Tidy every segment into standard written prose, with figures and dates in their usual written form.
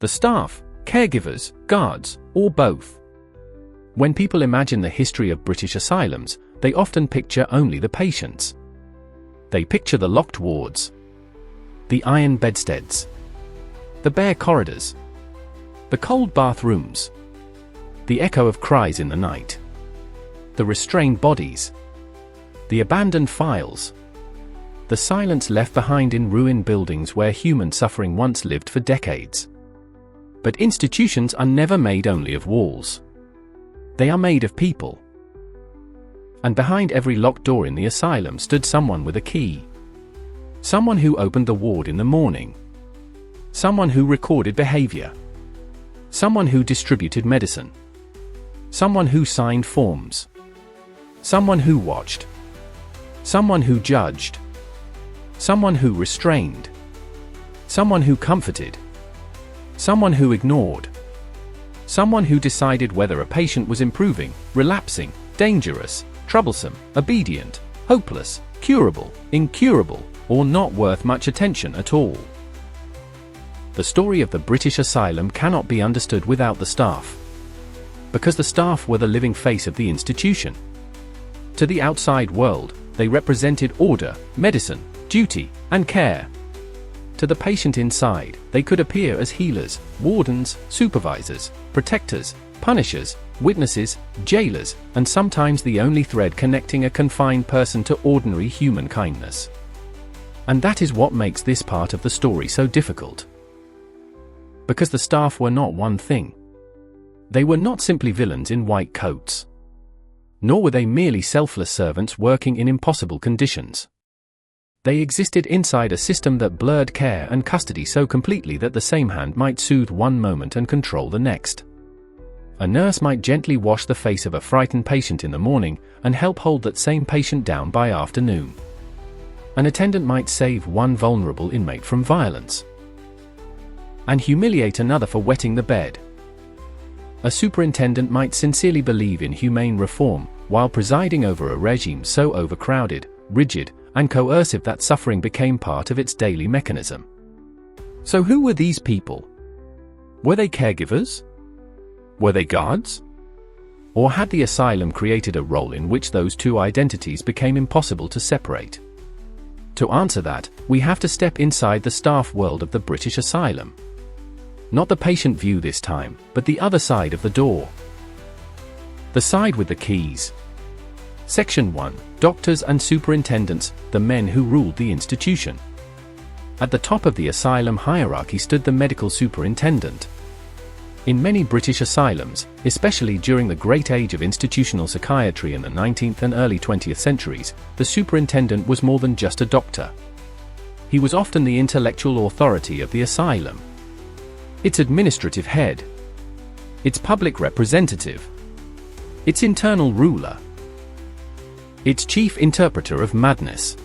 The staff, caregivers, guards, or both? When people imagine the history of British asylums, they often picture only the patients. They picture the locked wards, the iron bedsteads, the bare corridors, the cold bathrooms, the echo of cries in the night, the restrained bodies, the abandoned files, the silence left behind in ruined buildings where human suffering once lived for decades. But institutions are never made only of walls. They are made of people. And behind every locked door in the asylum stood someone with a key. Someone who opened the ward in the morning. Someone who recorded behavior. Someone who distributed medicine. Someone who signed forms. Someone who watched. Someone who judged. Someone who restrained. Someone who comforted. Someone who ignored. Someone who decided whether a patient was improving, relapsing, dangerous, troublesome, obedient, hopeless, curable, incurable, or not worth much attention at all. The story of the British asylum cannot be understood without the staff. Because the staff were the living face of the institution. To the outside world, they represented order, medicine, duty, and care. To the patient inside, they could appear as healers, wardens, supervisors, protectors, punishers, witnesses, jailers, and sometimes the only thread connecting a confined person to ordinary human kindness. And that is what makes this part of the story so difficult. Because the staff were not one thing. They were not simply villains in white coats. Nor were they merely selfless servants working in impossible conditions. They existed inside a system that blurred care and custody so completely that the same hand might soothe one moment and control the next. A nurse might gently wash the face of a frightened patient in the morning and help hold that same patient down by afternoon. An attendant might save one vulnerable inmate from violence and humiliate another for wetting the bed. A superintendent might sincerely believe in humane reform while presiding over a regime so overcrowded, rigid, and coercive that suffering became part of its daily mechanism. So who were these people? Were they caregivers? Were they guards? Or had the asylum created a role in which those two identities became impossible to separate? To answer that, we have to step inside the staff world of the British asylum. Not the patient view this time, but the other side of the door. The side with the keys. Section 1. Doctors and superintendents, the men who ruled the institution. At the top of the asylum hierarchy stood the medical superintendent. In many British asylums, especially during the great age of institutional psychiatry in the 19th and early 20th centuries, the superintendent was more than just a doctor. He was often the intellectual authority of the asylum. Its administrative head. Its public representative. Its internal ruler. Its chief interpreter of madness.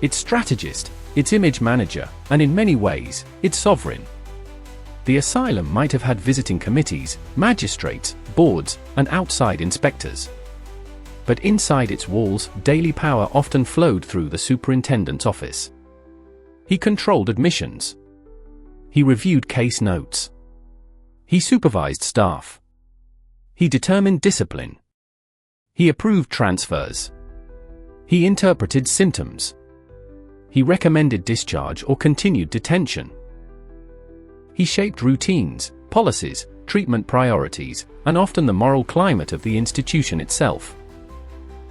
Its strategist, its image manager, and in many ways, its sovereign. The asylum might have had visiting committees, magistrates, boards, and outside inspectors. But inside its walls, daily power often flowed through the superintendent's office. He controlled admissions. He reviewed case notes. He supervised staff. He determined discipline. He approved transfers. He interpreted symptoms. He recommended discharge or continued detention. He shaped routines, policies, treatment priorities, and often the moral climate of the institution itself.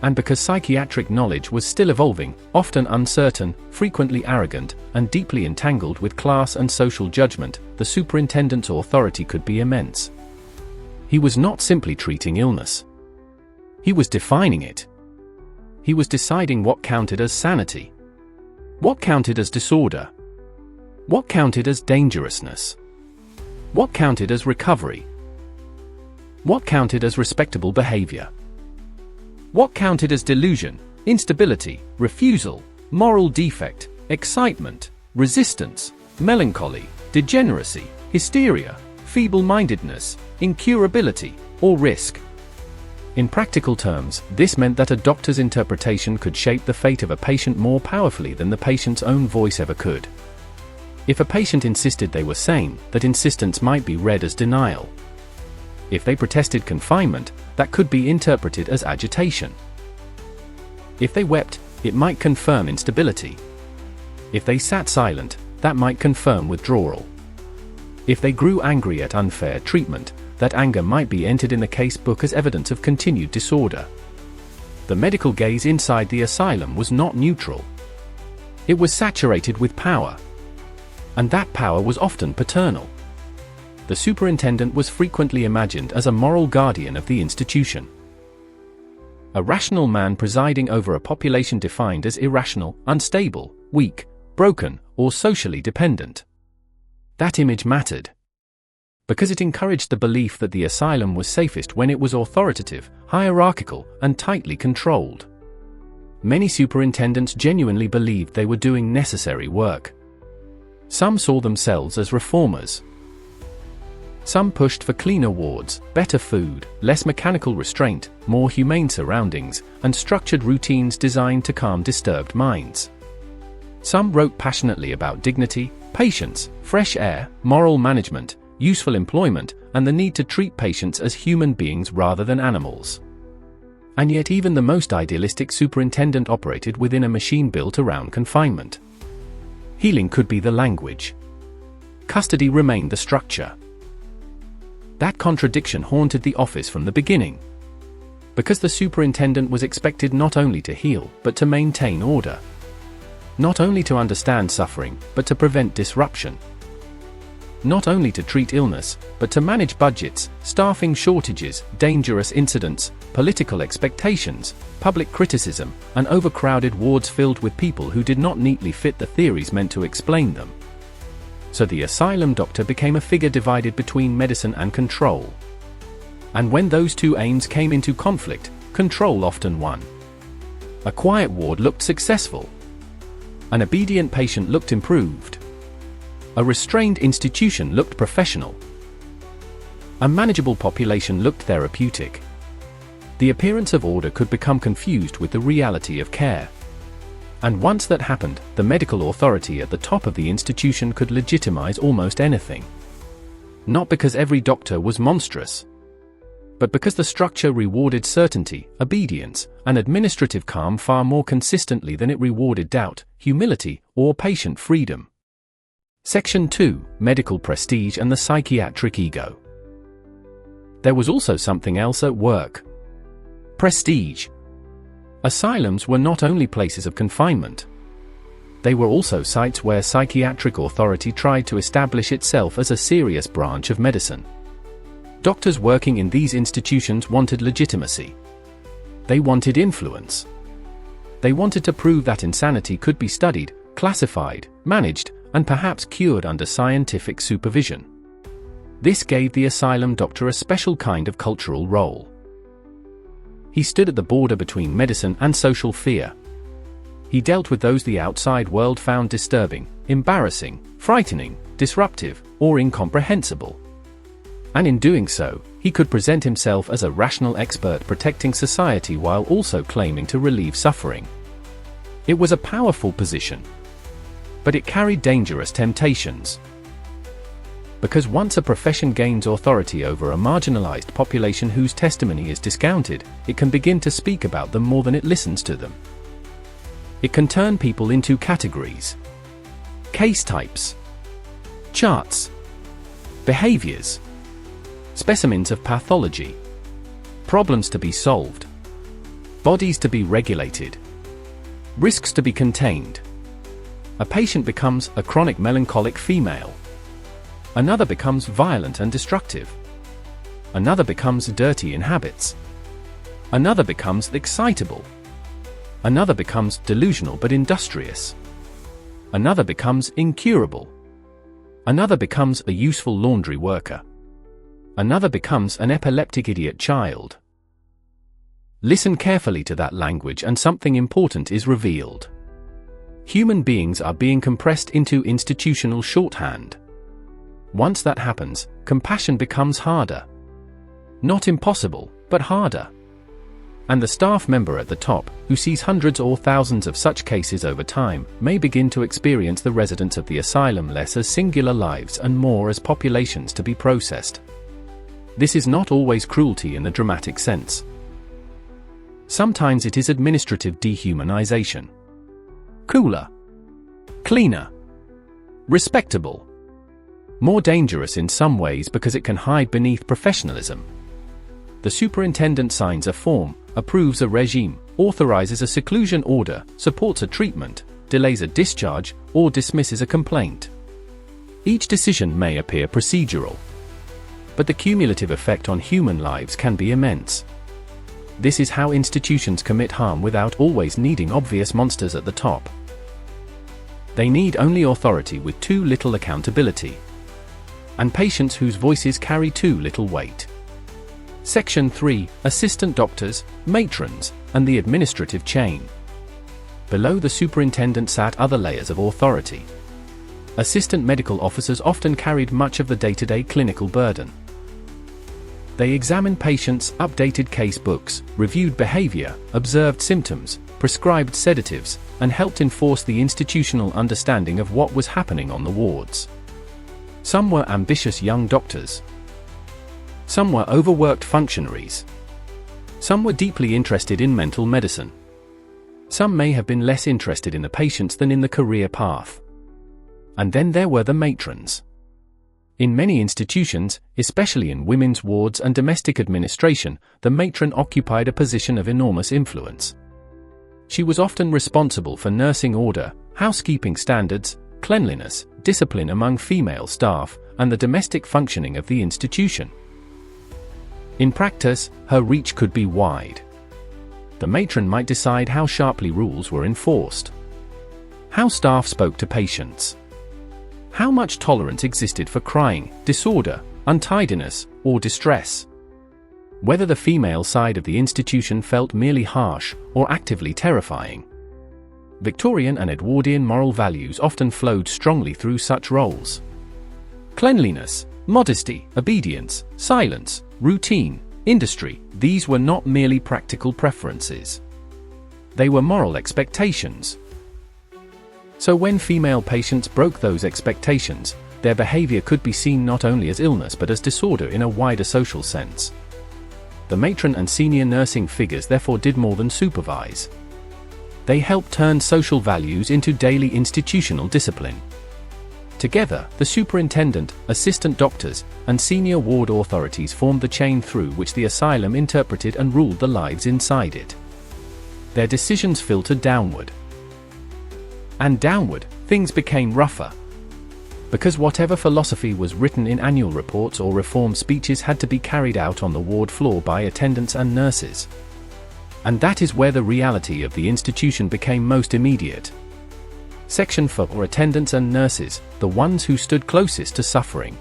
And because psychiatric knowledge was still evolving, often uncertain, frequently arrogant, and deeply entangled with class and social judgment, the superintendent's authority could be immense. He was not simply treating illness. He was defining it. He was deciding what counted as sanity. What counted as disorder? What counted as dangerousness? What counted as recovery? What counted as respectable behavior? What counted as delusion, instability, refusal, moral defect, excitement, resistance, melancholy, degeneracy, hysteria, feeble-mindedness, incurability, or risk? In practical terms, this meant that a doctor's interpretation could shape the fate of a patient more powerfully than the patient's own voice ever could. If a patient insisted they were sane, that insistence might be read as denial. If they protested confinement, that could be interpreted as agitation. If they wept, it might confirm instability. If they sat silent, that might confirm withdrawal. If they grew angry at unfair treatment, that anger might be entered in the case book as evidence of continued disorder. The medical gaze inside the asylum was not neutral. It was saturated with power. And that power was often paternal. The superintendent was frequently imagined as a moral guardian of the institution. A rational man presiding over a population defined as irrational, unstable, weak, broken, or socially dependent. That image mattered. Because it encouraged the belief that the asylum was safest when it was authoritative, hierarchical, and tightly controlled. Many superintendents genuinely believed they were doing necessary work. Some saw themselves as reformers. Some pushed for cleaner wards, better food, less mechanical restraint, more humane surroundings, and structured routines designed to calm disturbed minds. Some wrote passionately about dignity, patience, fresh air, moral management, useful employment, and the need to treat patients as human beings rather than animals. And yet even the most idealistic superintendent operated within a machine built around confinement. Healing could be the language. Custody remained the structure. That contradiction haunted the office from the beginning. Because the superintendent was expected not only to heal, but to maintain order. Not only to understand suffering, but to prevent disruption. Not only to treat illness, but to manage budgets, staffing shortages, dangerous incidents, political expectations, public criticism, and overcrowded wards filled with people who did not neatly fit the theories meant to explain them. So the asylum doctor became a figure divided between medicine and control. And when those two aims came into conflict, control often won. A quiet ward looked successful. An obedient patient looked improved. A restrained institution looked professional. A manageable population looked therapeutic. The appearance of order could become confused with the reality of care. And once that happened, the medical authority at the top of the institution could legitimize almost anything. Not because every doctor was monstrous, but because the structure rewarded certainty, obedience, and administrative calm far more consistently than it rewarded doubt, humility, or patient freedom. Section 2: Medical Prestige and the Psychiatric Ego. There was also something else at work. Prestige. Asylums were not only places of confinement. They were also sites where psychiatric authority tried to establish itself as a serious branch of medicine. Doctors working in these institutions wanted legitimacy. They wanted influence. They wanted to prove that insanity could be studied, classified, managed, and perhaps cured under scientific supervision. This gave the asylum doctor a special kind of cultural role. He stood at the border between medicine and social fear. He dealt with those the outside world found disturbing, embarrassing, frightening, disruptive, or incomprehensible. And in doing so, he could present himself as a rational expert protecting society while also claiming to relieve suffering. It was a powerful position. But it carried dangerous temptations. Because once a profession gains authority over a marginalized population whose testimony is discounted, it can begin to speak about them more than it listens to them. It can turn people into categories, case types, charts, behaviors, specimens of pathology, problems to be solved, bodies to be regulated, risks to be contained. A patient becomes a chronic melancholic female. Another becomes violent and destructive. Another becomes dirty in habits. Another becomes excitable. Another becomes delusional but industrious. Another becomes incurable. Another becomes a useful laundry worker. Another becomes an epileptic idiot child. Listen carefully to that language and something important is revealed. Human beings are being compressed into institutional shorthand. Once that happens, compassion becomes harder. Not impossible, but harder. And the staff member at the top, who sees hundreds or thousands of such cases over time, may begin to experience the residents of the asylum less as singular lives and more as populations to be processed. This is not always cruelty in the dramatic sense. Sometimes it is administrative dehumanization. Cooler. Cleaner. Respectable. More dangerous in some ways because it can hide beneath professionalism. The superintendent signs a form, approves a regime, authorizes a seclusion order, supports a treatment, delays a discharge, or dismisses a complaint. Each decision may appear procedural, but the cumulative effect on human lives can be immense. This is how institutions commit harm without always needing obvious monsters at the top. They need only authority with too little accountability, and patients whose voices carry too little weight. Section 3. Assistant doctors, matrons, and the administrative chain. Below the superintendent sat other layers of authority. Assistant medical officers often carried much of the day-to-day clinical burden. They examined patients, updated case books, reviewed behavior, observed symptoms, prescribed sedatives, and helped enforce the institutional understanding of what was happening on the wards. Some were ambitious young doctors. Some were overworked functionaries. Some were deeply interested in mental medicine. Some may have been less interested in the patients than in the career path. And then there were the matrons. In many institutions, especially in women's wards and domestic administration, the matron occupied a position of enormous influence. She was often responsible for nursing order, housekeeping standards, cleanliness, discipline among female staff, and the domestic functioning of the institution. In practice, her reach could be wide. The matron might decide how sharply rules were enforced, how staff spoke to patients, how much tolerance existed for crying, disorder, untidiness, or distress, whether the female side of the institution felt merely harsh or actively terrifying. Victorian and Edwardian moral values often flowed strongly through such roles. Cleanliness, modesty, obedience, silence, routine, industry, these were not merely practical preferences. They were moral expectations. So when female patients broke those expectations, their behavior could be seen not only as illness but as disorder in a wider social sense. The matron and senior nursing figures therefore did more than supervise. They helped turn social values into daily institutional discipline. Together, the superintendent, assistant doctors, and senior ward authorities formed the chain through which the asylum interpreted and ruled the lives inside it. Their decisions filtered downward. And downward, things became rougher. Because whatever philosophy was written in annual reports or reform speeches had to be carried out on the ward floor by attendants and nurses. And that is where the reality of the institution became most immediate. Section 4. Or attendants and nurses, the ones who stood closest to suffering.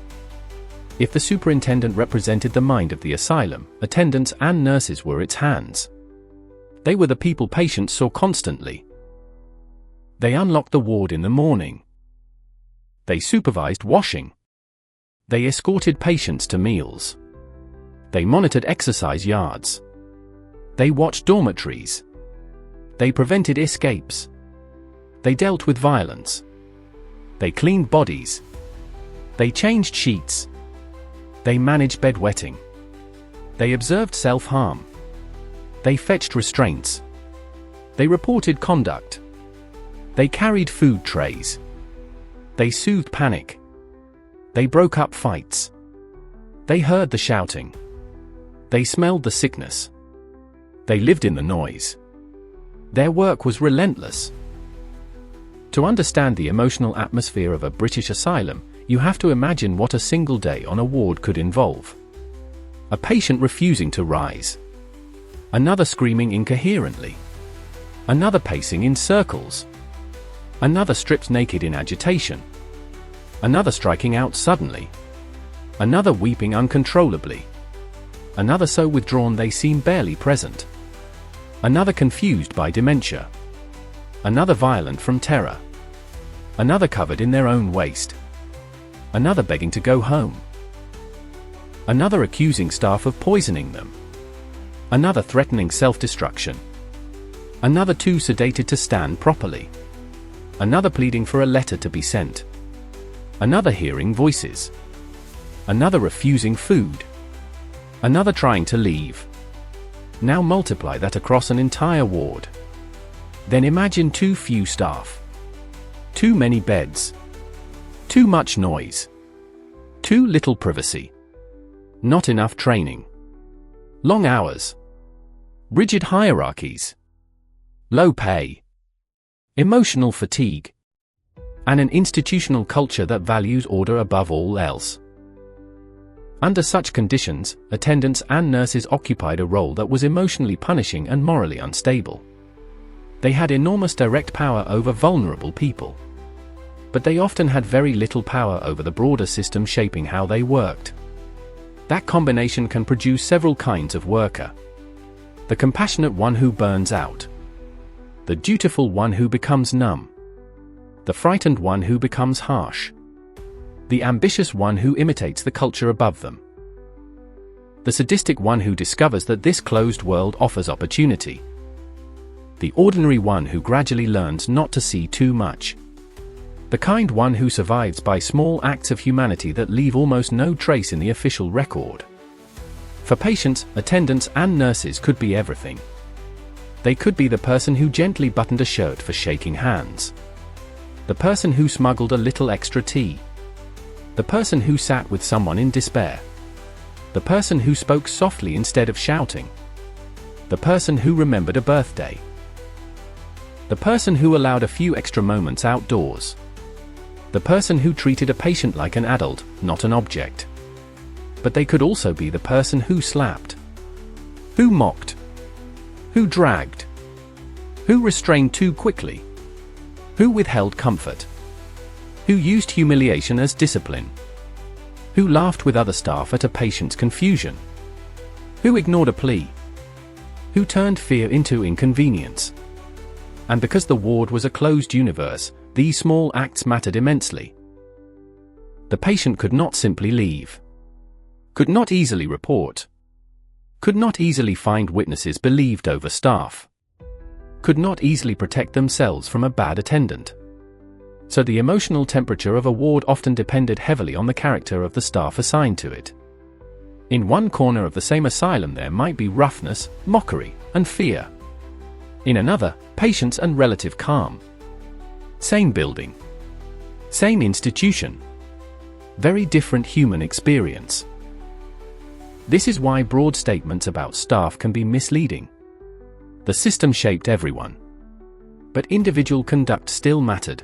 If the superintendent represented the mind of the asylum, attendants and nurses were its hands. They were the people patients saw constantly. They unlocked the ward in the morning. They supervised washing. They escorted patients to meals. They monitored exercise yards. They watched dormitories. They prevented escapes. They dealt with violence. They cleaned bodies. They changed sheets. They managed bedwetting. They observed self-harm. They fetched restraints. They reported conduct. They carried food trays. They soothed panic. They broke up fights. They heard the shouting. They smelled the sickness. They lived in the noise. Their work was relentless. To understand the emotional atmosphere of a British asylum, you have to imagine what a single day on a ward could involve. A patient refusing to rise. Another screaming incoherently. Another pacing in circles. Another stripped naked in agitation. Another striking out suddenly. Another weeping uncontrollably. Another so withdrawn they seem barely present. Another confused by dementia. Another violent from terror. Another covered in their own waste. Another begging to go home. Another accusing staff of poisoning them. Another threatening self-destruction. Another too sedated to stand properly. Another pleading for a letter to be sent. Another hearing voices. Another refusing food. Another trying to leave. Now multiply that across an entire ward. Then imagine too few staff. Too many beds. Too much noise. Too little privacy. Not enough training. Long hours. Rigid hierarchies. Low pay. Emotional fatigue. And an institutional culture that values order above all else. Under such conditions, attendants and nurses occupied a role that was emotionally punishing and morally unstable. They had enormous direct power over vulnerable people. But they often had very little power over the broader system shaping how they worked. That combination can produce several kinds of worker. The compassionate one who burns out. The dutiful one who becomes numb. The frightened one who becomes harsh. The ambitious one who imitates the culture above them. The sadistic one who discovers that this closed world offers opportunity. The ordinary one who gradually learns not to see too much. The kind one who survives by small acts of humanity that leave almost no trace in the official record. For patients, attendants and nurses could be everything. They could be the person who gently buttoned a shirt for shaking hands. The person who smuggled a little extra tea. The person who sat with someone in despair. The person who spoke softly instead of shouting. The person who remembered a birthday. The person who allowed a few extra moments outdoors. The person who treated a patient like an adult, not an object. But they could also be the person who slapped. Who mocked. Who dragged. Who restrained too quickly. Who withheld comfort. Who used humiliation as discipline. Who laughed with other staff at a patient's confusion. Who ignored a plea. Who turned fear into inconvenience. And because the ward was a closed universe, these small acts mattered immensely. The patient could not simply leave. Could not easily report. Could not easily find witnesses believed over staff. Could not easily protect themselves from a bad attendant. So the emotional temperature of a ward often depended heavily on the character of the staff assigned to it. In one corner of the same asylum there might be roughness, mockery, and fear. In another, patience and relative calm. Same building. Same institution. Very different human experience. This is why broad statements about staff can be misleading. The system shaped everyone. But individual conduct still mattered.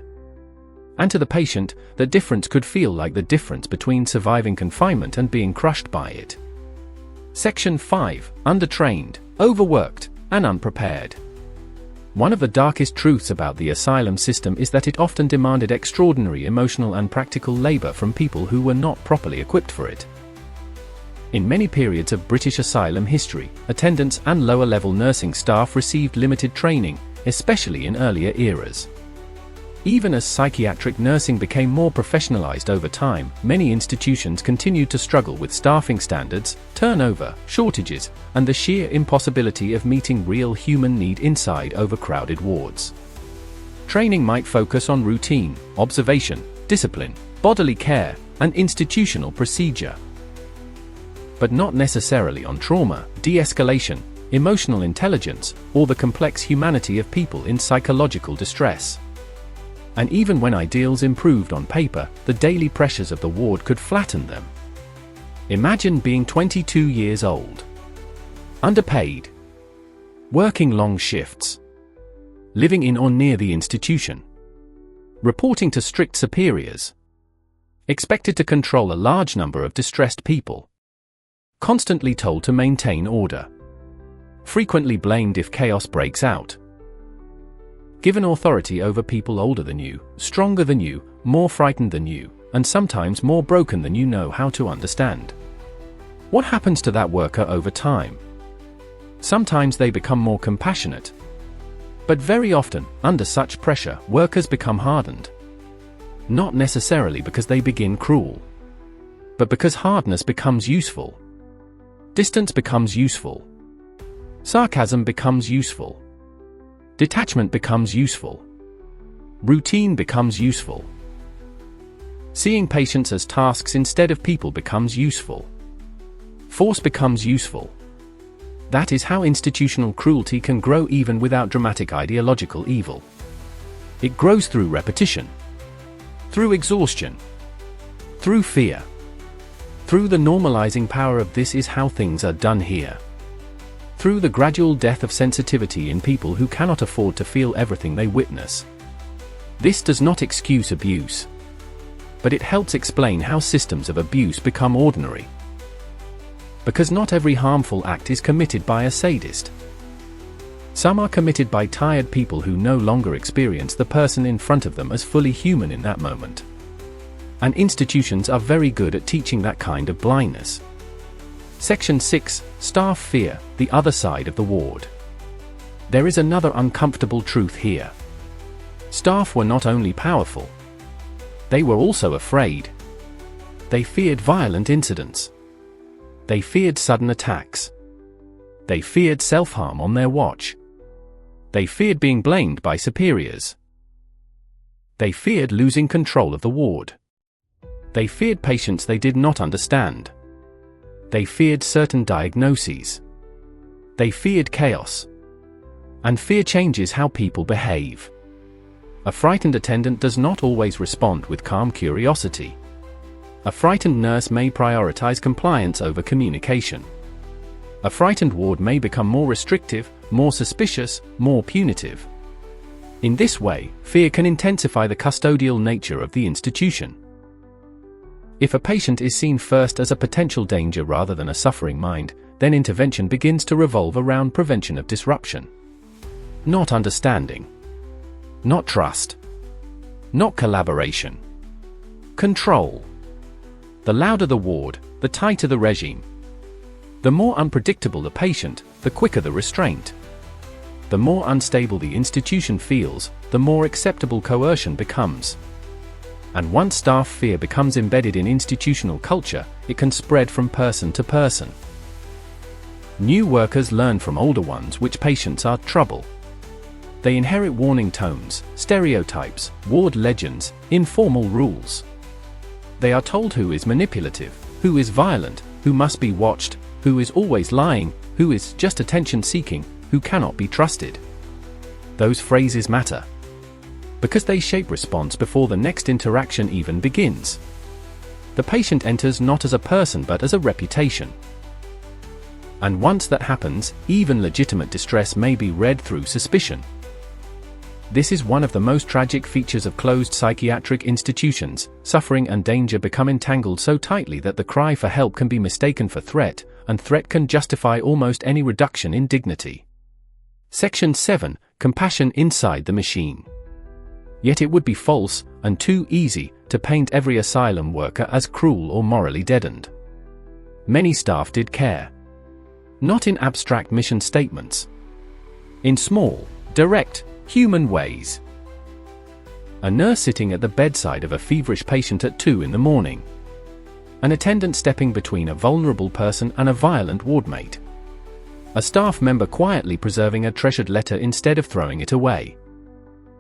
And to the patient, the difference could feel like the difference between surviving confinement and being crushed by it. Section 5. Undertrained, overworked, and unprepared. One of the darkest truths about the asylum system is that it often demanded extraordinary emotional and practical labor from people who were not properly equipped for it. In many periods of British asylum history, attendants and lower-level nursing staff received limited training, especially in earlier eras. Even as psychiatric nursing became more professionalized over time, many institutions continued to struggle with staffing standards, turnover, shortages, and the sheer impossibility of meeting real human need inside overcrowded wards. Training might focus on routine, observation, discipline, bodily care, and institutional procedure. But not necessarily on trauma, de-escalation, emotional intelligence, or the complex humanity of people in psychological distress. And even when ideals improved on paper, the daily pressures of the ward could flatten them. Imagine being 22 years old. Underpaid. Working long shifts. Living in or near the institution. Reporting to strict superiors. Expected to control a large number of distressed people. Constantly told to maintain order. Frequently blamed if chaos breaks out. Given authority over people older than you, stronger than you, more frightened than you, and sometimes more broken than you know how to understand. What happens to that worker over time? Sometimes they become more compassionate. But very often, under such pressure, workers become hardened. Not necessarily because they begin cruel, but because hardness becomes useful. Distance becomes useful. Sarcasm becomes useful. Detachment becomes useful. Routine becomes useful. Seeing patients as tasks instead of people becomes useful. Force becomes useful. That is how institutional cruelty can grow even without dramatic ideological evil. It grows through repetition, through exhaustion, through fear, through the normalizing power of "this is how things are done here," through the gradual death of sensitivity in people who cannot afford to feel everything they witness. This does not excuse abuse, but it helps explain how systems of abuse become ordinary. Because not every harmful act is committed by a sadist. Some are committed by tired people who no longer experience the person in front of them as fully human in that moment. And institutions are very good at teaching that kind of blindness. Section 6. Staff fear, the other side of the ward. There is another uncomfortable truth here. Staff were not only powerful, they were also afraid. They feared violent incidents. They feared sudden attacks. They feared self-harm on their watch. They feared being blamed by superiors. They feared losing control of the ward. They feared patients they did not understand. They feared certain diagnoses. They feared chaos. And fear changes how people behave. A frightened attendant does not always respond with calm curiosity. A frightened nurse may prioritize compliance over communication. A frightened ward may become more restrictive, more suspicious, more punitive. In this way, fear can intensify the custodial nature of the institution. If a patient is seen first as a potential danger rather than a suffering mind, then intervention begins to revolve around prevention of disruption. Not understanding. Not trust. Not collaboration. Control. The louder the ward, the tighter the regime. The more unpredictable the patient, the quicker the restraint. The more unstable the institution feels, the more acceptable coercion becomes. And once staff fear becomes embedded in institutional culture, it can spread from person to person. New workers learn from older ones which patients are trouble. They inherit warning tones, stereotypes, ward legends, informal rules. They are told who is manipulative, who is violent, who must be watched, who is always lying, who is just attention-seeking, who cannot be trusted. Those phrases matter, because they shape response before the next interaction even begins. The patient enters not as a person but as a reputation. And once that happens, even legitimate distress may be read through suspicion. This is one of the most tragic features of closed psychiatric institutions. Suffering and danger become entangled so tightly that the cry for help can be mistaken for threat, and threat can justify almost any reduction in dignity. Section 7. Compassion inside the machine. Yet it would be false, and too easy, to paint every asylum worker as cruel or morally deadened. Many staff did care. Not in abstract mission statements. In small, direct, human ways. A nurse sitting at the bedside of a feverish patient at 2 in the morning. An attendant stepping between a vulnerable person and a violent wardmate. A staff member quietly preserving a treasured letter instead of throwing it away.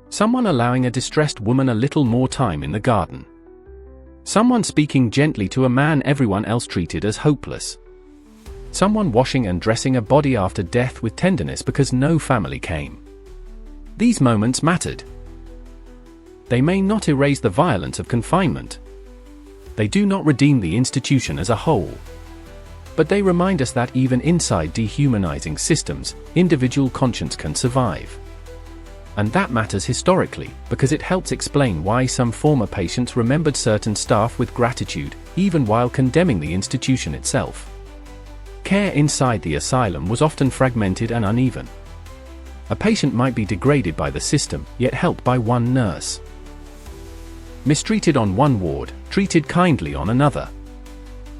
Someone allowing a distressed woman a little more time in the garden. Someone speaking gently to a man everyone else treated as hopeless. Someone washing and dressing a body after death with tenderness because no family came. These moments mattered. They may not erase the violence of confinement. They do not redeem the institution as a whole. But they remind us that even inside dehumanizing systems, individual conscience can survive. And that matters historically, because it helps explain why some former patients remembered certain staff with gratitude, even while condemning the institution itself. Care inside the asylum was often fragmented and uneven. A patient might be degraded by the system, yet helped by one nurse. Mistreated on one ward, treated kindly on another.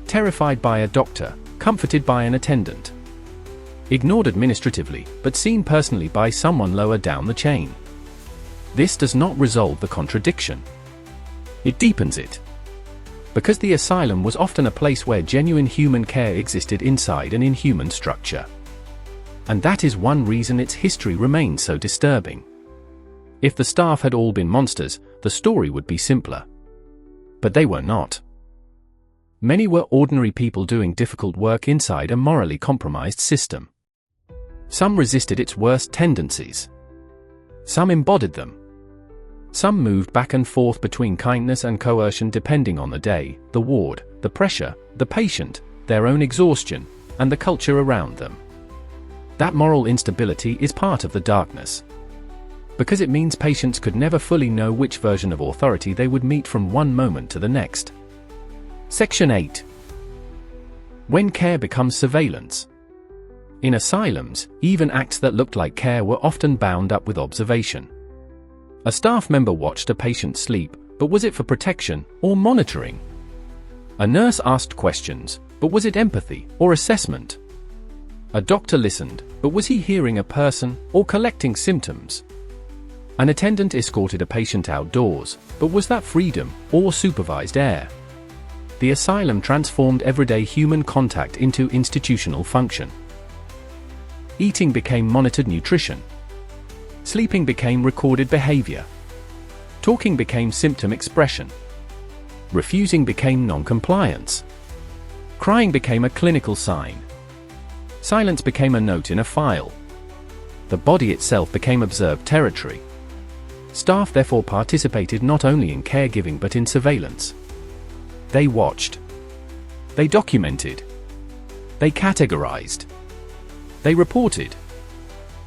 Terrified by a doctor, comforted by an attendant. Ignored administratively, but seen personally by someone lower down the chain. This does not resolve the contradiction. It deepens it. Because the asylum was often a place where genuine human care existed inside an inhuman structure. And that is one reason its history remains so disturbing. If the staff had all been monsters, the story would be simpler. But they were not. Many were ordinary people doing difficult work inside a morally compromised system. Some resisted its worst tendencies. Some embodied them. Some moved back and forth between kindness and coercion depending on the day, the ward, the pressure, the patient, their own exhaustion, and the culture around them. That moral instability is part of the darkness. Because it means patients could never fully know which version of authority they would meet from one moment to the next. Section 8. When care becomes surveillance. In asylums, even acts that looked like care were often bound up with observation. A staff member watched a patient sleep, but was it for protection or monitoring? A nurse asked questions, but was it empathy or assessment? A doctor listened, but was he hearing a person or collecting symptoms? An attendant escorted a patient outdoors, but was that freedom or supervised air? The asylum transformed everyday human contact into institutional function. Eating became monitored nutrition. Sleeping became recorded behavior. Talking became symptom expression. Refusing became non-compliance. Crying became a clinical sign. Silence became a note in a file. The body itself became observed territory. Staff therefore participated not only in caregiving but in surveillance. They watched. They documented. They categorized. They reported.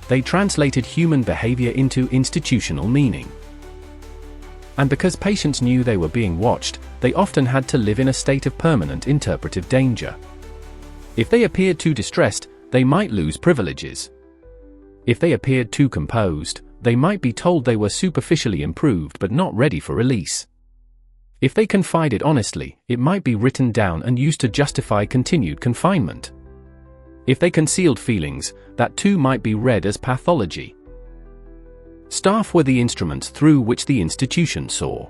They translated human behavior into institutional meaning. And because patients knew they were being watched, they often had to live in a state of permanent interpretive danger. If they appeared too distressed, they might lose privileges. If they appeared too composed, they might be told they were superficially improved but not ready for release. If they confided honestly, it might be written down and used to justify continued confinement. If they concealed feelings, that too might be read as pathology. Staff were the instruments through which the institution saw.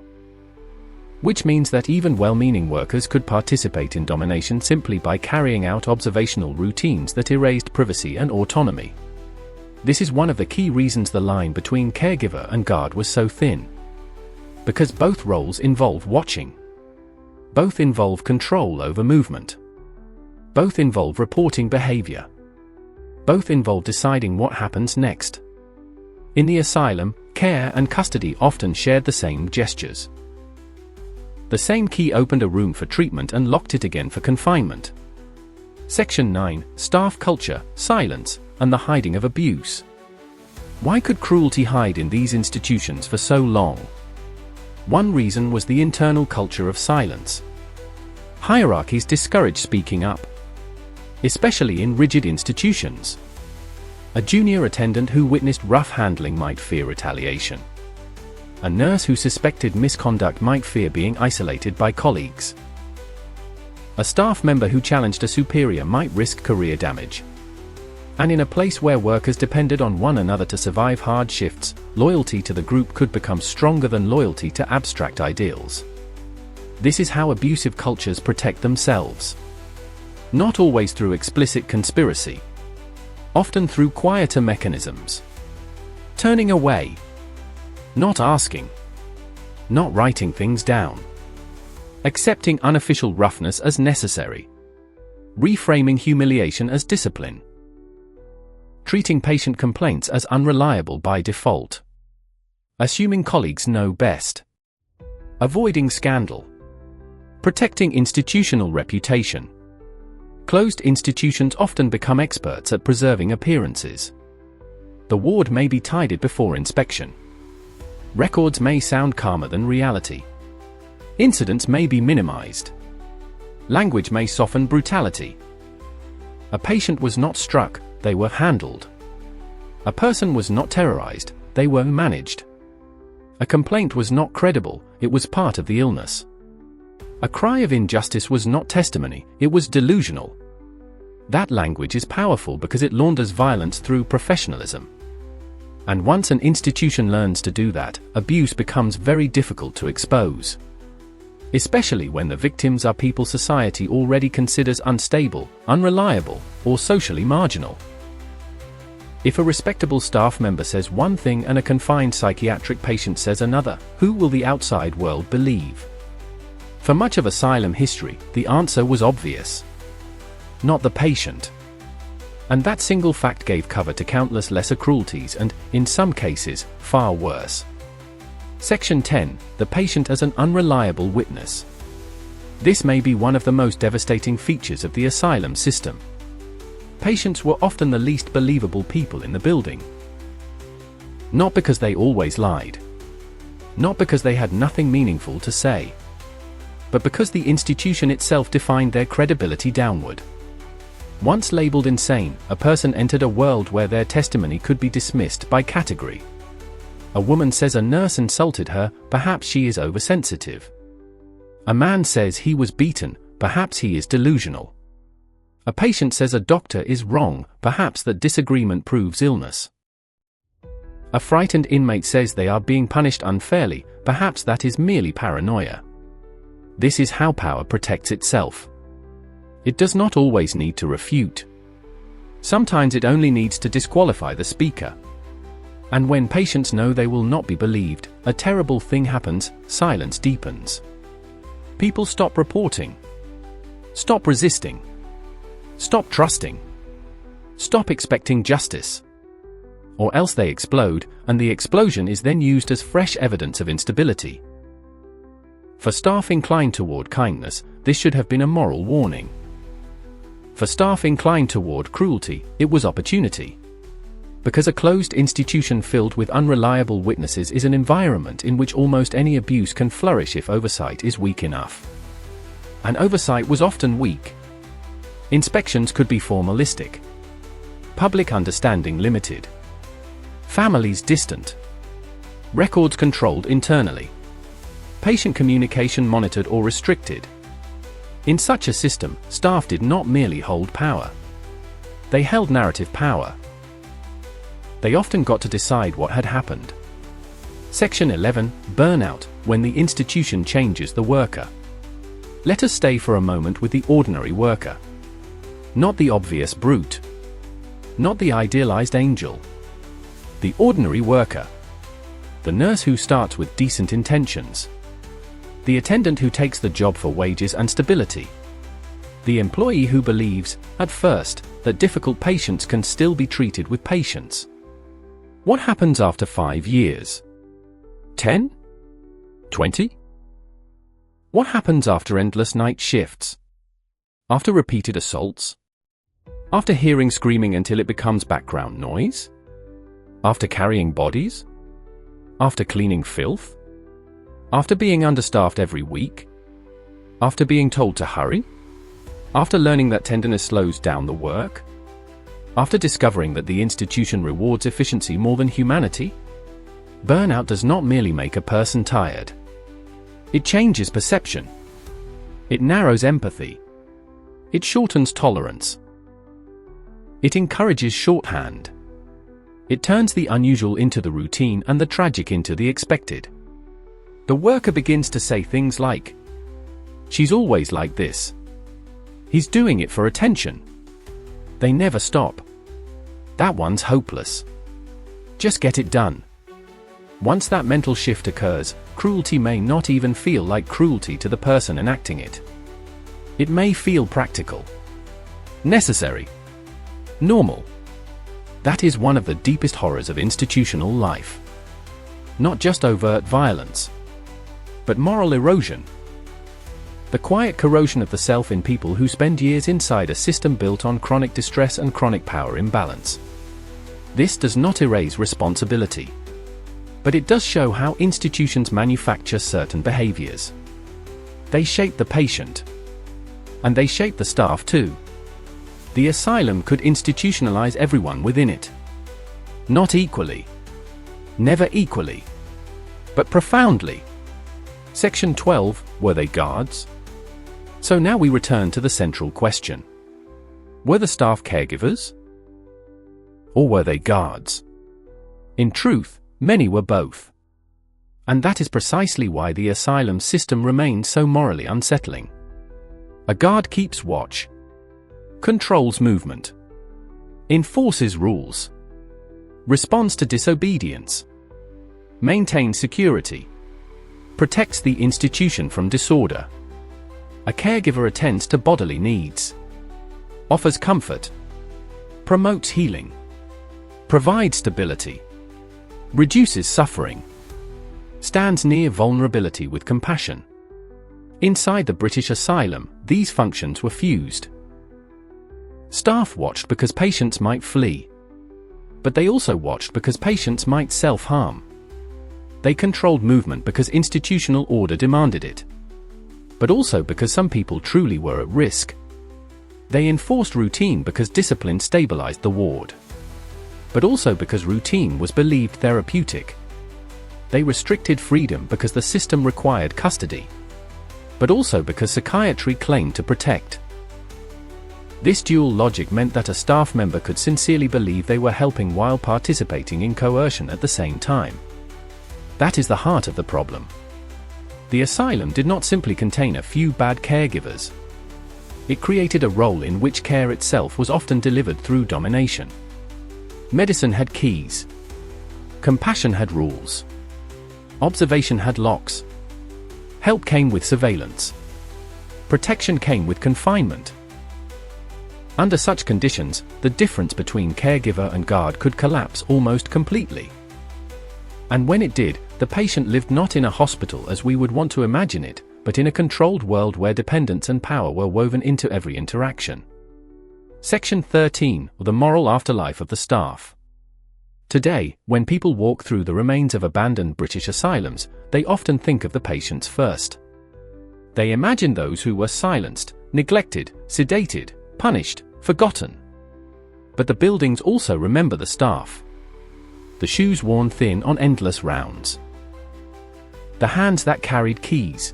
Which means that even well-meaning workers could participate in domination simply by carrying out observational routines that erased privacy and autonomy. This is one of the key reasons the line between caregiver and guard was so thin. Because both roles involve watching. Both involve control over movement. Both involve reporting behavior. Both involve deciding what happens next. In the asylum, care and custody often shared the same gestures. The same key opened a room for treatment and locked it again for confinement. Section 9, Staff Culture, Silence, and the Hiding of Abuse. Why could cruelty hide in these institutions for so long? One reason was the internal culture of silence. Hierarchies discourage speaking up, especially in rigid institutions. A junior attendant who witnessed rough handling might fear retaliation. A nurse who suspected misconduct might fear being isolated by colleagues. A staff member who challenged a superior might risk career damage. And in a place where workers depended on one another to survive hard shifts, loyalty to the group could become stronger than loyalty to abstract ideals. This is how abusive cultures protect themselves. Not always through explicit conspiracy. Often through quieter mechanisms. Turning away. Not asking. Not writing things down. Accepting unofficial roughness as necessary. Reframing humiliation as discipline. Treating patient complaints as unreliable by default. Assuming colleagues know best. Avoiding scandal. Protecting institutional reputation. Closed institutions often become experts at preserving appearances. The ward may be tidied before inspection. Records may sound calmer than reality. Incidents may be minimized. Language may soften brutality. A patient was not struck, they were handled. A person was not terrorized, they were managed. A complaint was not credible, it was part of the illness. A cry of injustice was not testimony, it was delusional. That language is powerful because it launders violence through professionalism. And once an institution learns to do that, abuse becomes very difficult to expose. Especially when the victims are people society already considers unstable, unreliable, or socially marginal. If a respectable staff member says one thing and a confined psychiatric patient says another, who will the outside world believe? For much of asylum history, the answer was obvious. Not the patient. And that single fact gave cover to countless lesser cruelties and, in some cases, far worse. Section 10. The patient as an unreliable witness. This may be one of the most devastating features of the asylum system. Patients were often the least believable people in the building. Not because they always lied. Not because they had nothing meaningful to say. But because the institution itself defined their credibility downward. Once labeled insane, a person entered a world where their testimony could be dismissed by category. A woman says a nurse insulted her, perhaps she is oversensitive. A man says he was beaten, perhaps he is delusional. A patient says a doctor is wrong, perhaps that disagreement proves illness. A frightened inmate says they are being punished unfairly, perhaps that is merely paranoia. This is how power protects itself. It does not always need to refute. Sometimes it only needs to disqualify the speaker. And when patients know they will not be believed, a terrible thing happens: silence deepens. People stop reporting. Stop resisting. Stop trusting. Stop expecting justice. Or else they explode, and the explosion is then used as fresh evidence of instability. For staff inclined toward kindness, this should have been a moral warning. For staff inclined toward cruelty, it was opportunity. Because a closed institution filled with unreliable witnesses is an environment in which almost any abuse can flourish if oversight is weak enough. And oversight was often weak. Inspections could be formalistic. Public understanding limited. Families distant. Records controlled internally. Patient communication monitored or restricted. In such a system, staff did not merely hold power. They held narrative power. They often got to decide what had happened. Section 11. Burnout, when the institution changes the worker. Let us stay for a moment with the ordinary worker. Not the obvious brute. Not the idealized angel. The ordinary worker. The nurse who starts with decent intentions. The attendant who takes the job for wages and stability. The employee who believes, at first, that difficult patients can still be treated with patience. What happens after 5 years? 10? 20? What happens after endless night shifts? After repeated assaults? After hearing screaming until it becomes background noise? After carrying bodies? After cleaning filth? After being understaffed every week? After being told to hurry? After learning that tenderness slows down the work? After discovering that the institution rewards efficiency more than humanity? Burnout does not merely make a person tired. It changes perception. It narrows empathy. It shortens tolerance. It encourages shorthand. It turns the unusual into the routine and the tragic into the expected. The worker begins to say things like, "She's always like this. He's doing it for attention. They never stop. That one's hopeless. Just get it done." Once that mental shift occurs, cruelty may not even feel like cruelty to the person enacting it. It may feel practical, necessary, normal. That is one of the deepest horrors of institutional life. Not just overt violence, but moral erosion. The quiet corrosion of the self in people who spend years inside a system built on chronic distress and chronic power imbalance. This does not erase responsibility, but it does show how institutions manufacture certain behaviors. They shape the patient, and they shape the staff too. The asylum could institutionalize everyone within it. Not equally. Never equally. But profoundly. Section 12. Were they guards? So now we return to the central question. Were the staff caregivers? Or were they guards? In truth, many were both. And that is precisely why the asylum system remains so morally unsettling. A guard keeps watch, controls movement, enforces rules, Responds to disobedience. Maintains security. Protects the institution from disorder. A caregiver attends to bodily needs. Offers comfort. Promotes healing. Provides stability. Reduces suffering. Stands near vulnerability with compassion. Inside the British Asylum, these functions were fused. Staff watched because patients might flee. But they also watched because patients might self-harm. They controlled movement because institutional order demanded it. But also because some people truly were at risk. They enforced routine because discipline stabilized the ward. But also because routine was believed therapeutic. They restricted freedom because the system required custody. But also because psychiatry claimed to protect. This dual logic meant that a staff member could sincerely believe they were helping while participating in coercion at the same time. That is the heart of the problem. The asylum did not simply contain a few bad caregivers. It created a role in which care itself was often delivered through domination. Medicine had keys. Compassion had rules. Observation had locks. Help came with surveillance. Protection came with confinement. Under such conditions, the difference between caregiver and guard could collapse almost completely. And when it did, the patient lived not in a hospital as we would want to imagine it, but in a controlled world where dependence and power were woven into every interaction. Section 13, the moral afterlife of the staff. Today, when people walk through the remains of abandoned British asylums, they often think of the patients first. They imagine those who were silenced, neglected, sedated, punished, forgotten. But the buildings also remember the staff. The shoes worn thin on endless rounds. The hands that carried keys.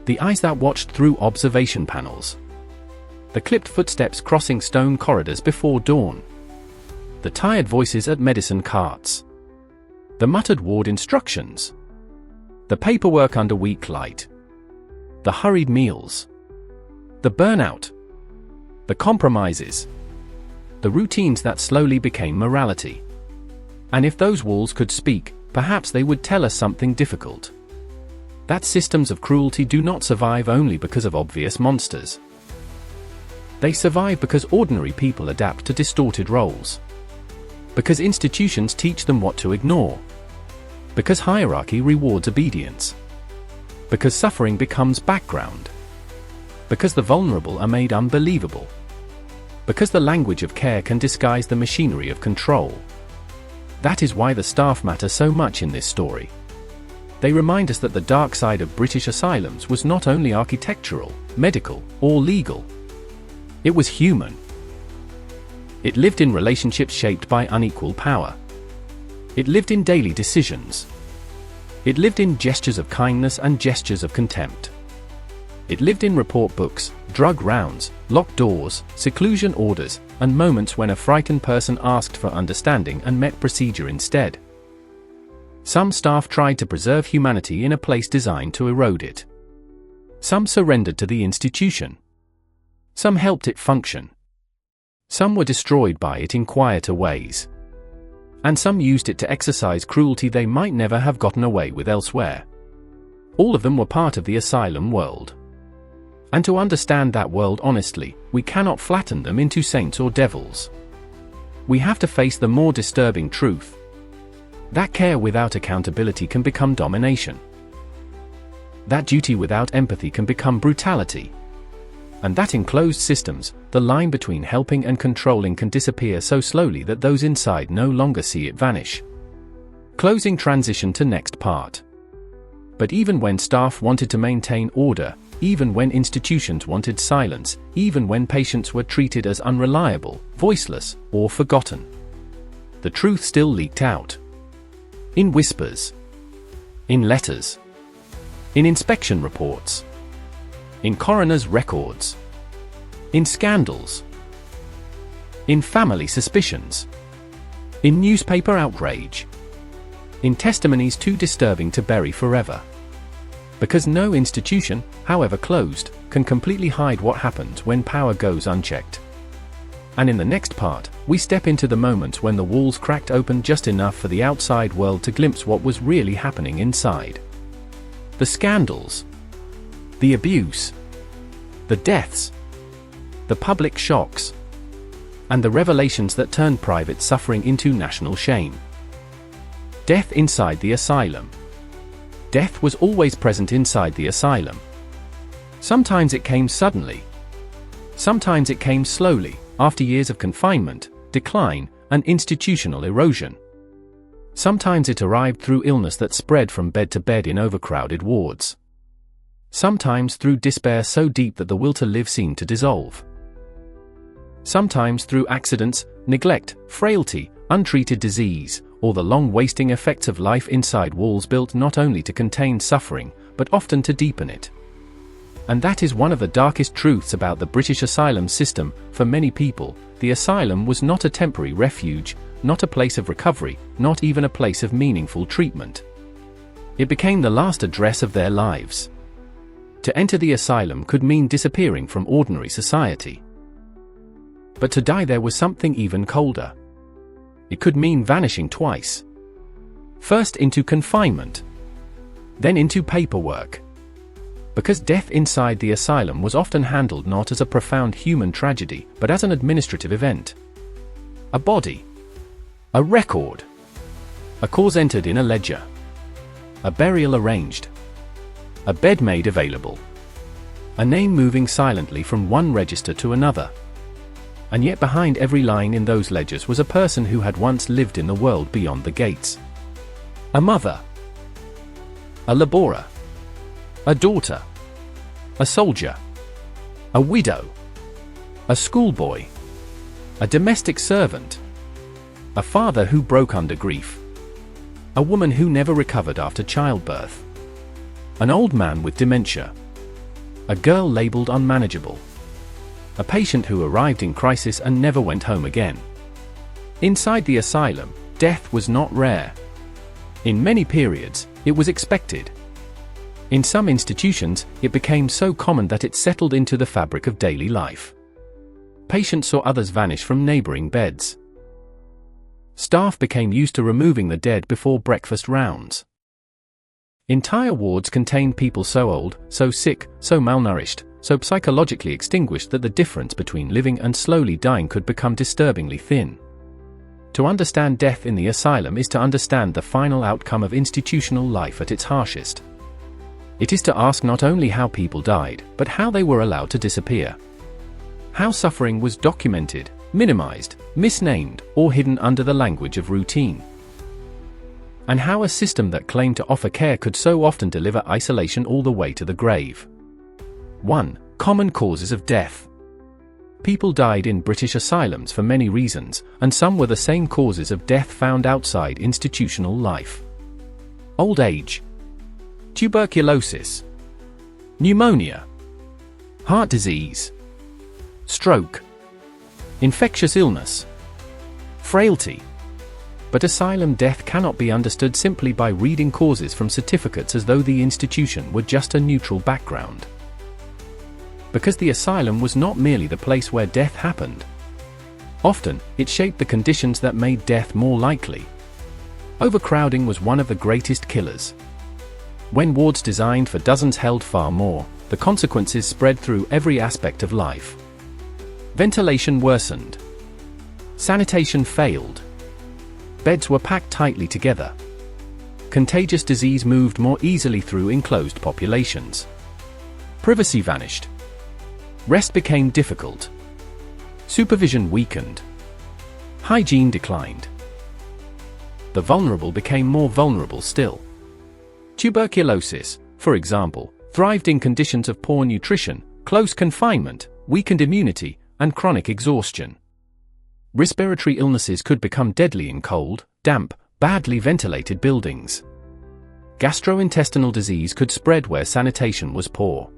The eyes that watched through observation panels. The clipped footsteps crossing stone corridors before dawn. The tired voices at medicine carts. The muttered ward instructions. The paperwork under weak light. The hurried meals. The burnout. The compromises. The routines that slowly became morality. And if those walls could speak, perhaps they would tell us something difficult. That systems of cruelty do not survive only because of obvious monsters. They survive because ordinary people adapt to distorted roles. Because institutions teach them what to ignore. Because hierarchy rewards obedience. Because suffering becomes background. Because the vulnerable are made unbelievable. Because the language of care can disguise the machinery of control. That is why the staff matter so much in this story. They remind us that the dark side of British asylums was not only architectural, medical, or legal. It was human. It lived in relationships shaped by unequal power. It lived in daily decisions. It lived in gestures of kindness and gestures of contempt. It lived in report books, drug rounds, locked doors, seclusion orders, and moments when a frightened person asked for understanding and met procedure instead. Some staff tried to preserve humanity in a place designed to erode it. Some surrendered to the institution. Some helped it function. Some were destroyed by it in quieter ways. And some used it to exercise cruelty they might never have gotten away with elsewhere. All of them were part of the asylum world. And to understand that world honestly, we cannot flatten them into saints or devils. We have to face the more disturbing truth. That care without accountability can become domination. That duty without empathy can become brutality. And that in closed systems, the line between helping and controlling can disappear so slowly that those inside no longer see it vanish. Closing transition to next part. But even when staff wanted to maintain order, even when institutions wanted silence, even when patients were treated as unreliable, voiceless, or forgotten, the truth still leaked out. In whispers. In letters. In inspection reports. In coroner's records. In scandals. In family suspicions. In newspaper outrage. In testimonies too disturbing to bury forever. Because no institution, however closed, can completely hide what happens when power goes unchecked. And in the next part, we step into the moments when the walls cracked open just enough for the outside world to glimpse what was really happening inside. The scandals, the abuse, the deaths, the public shocks, and the revelations that turned private suffering into national shame. Death inside the asylum. Death was always present inside the asylum. Sometimes it came suddenly. Sometimes it came slowly, after years of confinement, decline, and institutional erosion. Sometimes it arrived through illness that spread from bed to bed in overcrowded wards. Sometimes through despair so deep that the will to live seemed to dissolve. Sometimes through accidents, neglect, frailty, untreated disease, or the long wasting effects of life inside walls built not only to contain suffering, but often to deepen it. And that is one of the darkest truths about the British asylum system. For many people, the asylum was not a temporary refuge, not a place of recovery, not even a place of meaningful treatment. It became the last address of their lives. To enter the asylum could mean disappearing from ordinary society. But to die there was something even colder. It could mean vanishing twice. First into confinement, then into paperwork. Because death inside the asylum was often handled not as a profound human tragedy, but as an administrative event. A body, a record, a cause entered in a ledger, a burial arranged, a bed made available, a name moving silently from one register to another. And yet behind every line in those ledgers was a person who had once lived in the world beyond the gates. A mother, a laborer, a daughter, a soldier, a widow, a schoolboy, a domestic servant, a father who broke under grief, a woman who never recovered after childbirth, an old man with dementia, a girl labeled unmanageable, a patient who arrived in crisis and never went home again. Inside the asylum, death was not rare. In many periods, it was expected. In some institutions, it became so common that it settled into the fabric of daily life. Patients saw others vanish from neighboring beds. Staff became used to removing the dead before breakfast rounds. Entire wards contained people so old, so sick, so malnourished, so psychologically extinguished that the difference between living and slowly dying could become disturbingly thin. To understand death in the asylum is to understand the final outcome of institutional life at its harshest. It is to ask not only how people died, but how they were allowed to disappear. How suffering was documented, minimized, misnamed, or hidden under the language of routine. And how a system that claimed to offer care could so often deliver isolation all the way to the grave. 1. Common causes of death. People died in British asylums for many reasons, and some were the same causes of death found outside institutional life. Old age, tuberculosis, pneumonia, heart disease, stroke, infectious illness, frailty. But asylum death cannot be understood simply by reading causes from certificates as though the institution were just a neutral background. Because the asylum was not merely the place where death happened. Often, it shaped the conditions that made death more likely. Overcrowding was one of the greatest killers. When wards designed for dozens held far more, the consequences spread through every aspect of life. Ventilation worsened. Sanitation failed. Beds were packed tightly together. Contagious disease moved more easily through enclosed populations. Privacy vanished. Rest became difficult. Supervision weakened. Hygiene declined. The vulnerable became more vulnerable still. Tuberculosis, for example, thrived in conditions of poor nutrition, close confinement, weakened immunity, and chronic exhaustion. Respiratory illnesses could become deadly in cold, damp, badly ventilated buildings. Gastrointestinal disease could spread where sanitation was poor.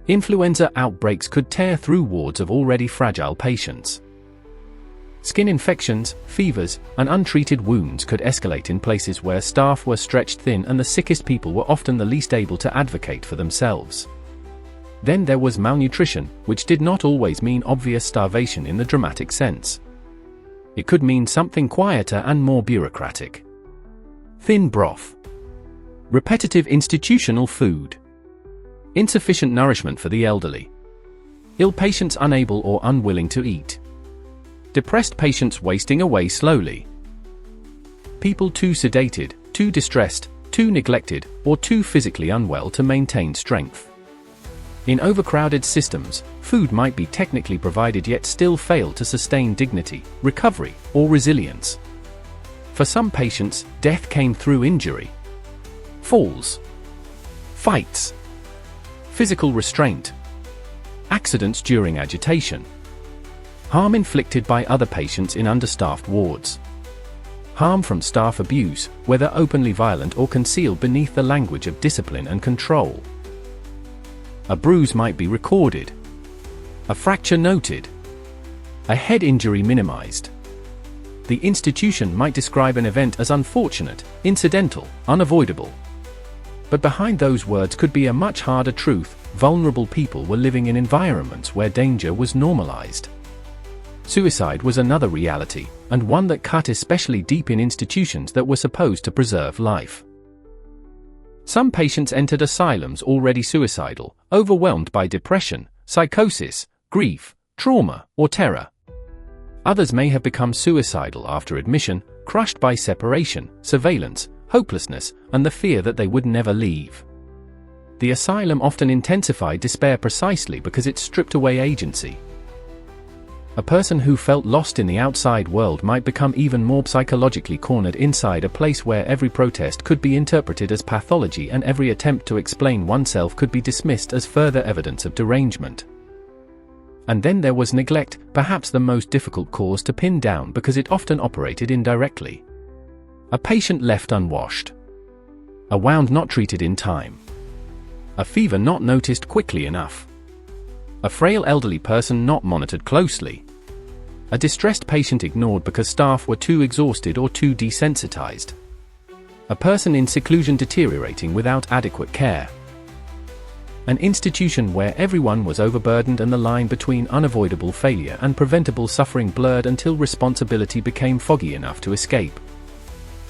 Influenza outbreaks could tear through wards of already fragile patients. Skin infections, fevers, and untreated wounds could escalate in places where staff were stretched thin and the sickest people were often the least able to advocate for themselves. Then there was malnutrition, which did not always mean obvious starvation in the dramatic sense. It could mean something quieter and more bureaucratic. Thin broth. Repetitive institutional food. Insufficient nourishment for the elderly. Ill patients unable or unwilling to eat. Depressed patients wasting away slowly. People too sedated, too distressed, too neglected, or too physically unwell to maintain strength. In overcrowded systems, food might be technically provided yet still fail to sustain dignity, recovery, or resilience. For some patients, death came through injury. Falls. Fights. Physical restraint. Accidents during agitation. Harm inflicted by other patients in understaffed wards. Harm from staff abuse, whether openly violent or concealed beneath the language of discipline and control. A bruise might be recorded. A fracture noted. A head injury minimized. The institution might describe an event as unfortunate, incidental, unavoidable. But behind those words could be a much harder truth: vulnerable people were living in environments where danger was normalized. Suicide was another reality, and one that cut especially deep in institutions that were supposed to preserve life. Some patients entered asylums already suicidal, overwhelmed by depression, psychosis, grief, trauma, or terror. Others may have become suicidal after admission, crushed by separation, surveillance, hopelessness, and the fear that they would never leave. The asylum often intensified despair precisely because it stripped away agency. A person who felt lost in the outside world might become even more psychologically cornered inside a place where every protest could be interpreted as pathology and every attempt to explain oneself could be dismissed as further evidence of derangement. And then there was neglect, perhaps the most difficult cause to pin down because it often operated indirectly. A patient left unwashed. A wound not treated in time. A fever not noticed quickly enough. A frail elderly person not monitored closely. A distressed patient ignored because staff were too exhausted or too desensitized. A person in seclusion deteriorating without adequate care. An institution where everyone was overburdened and the line between unavoidable failure and preventable suffering blurred until responsibility became foggy enough to escape.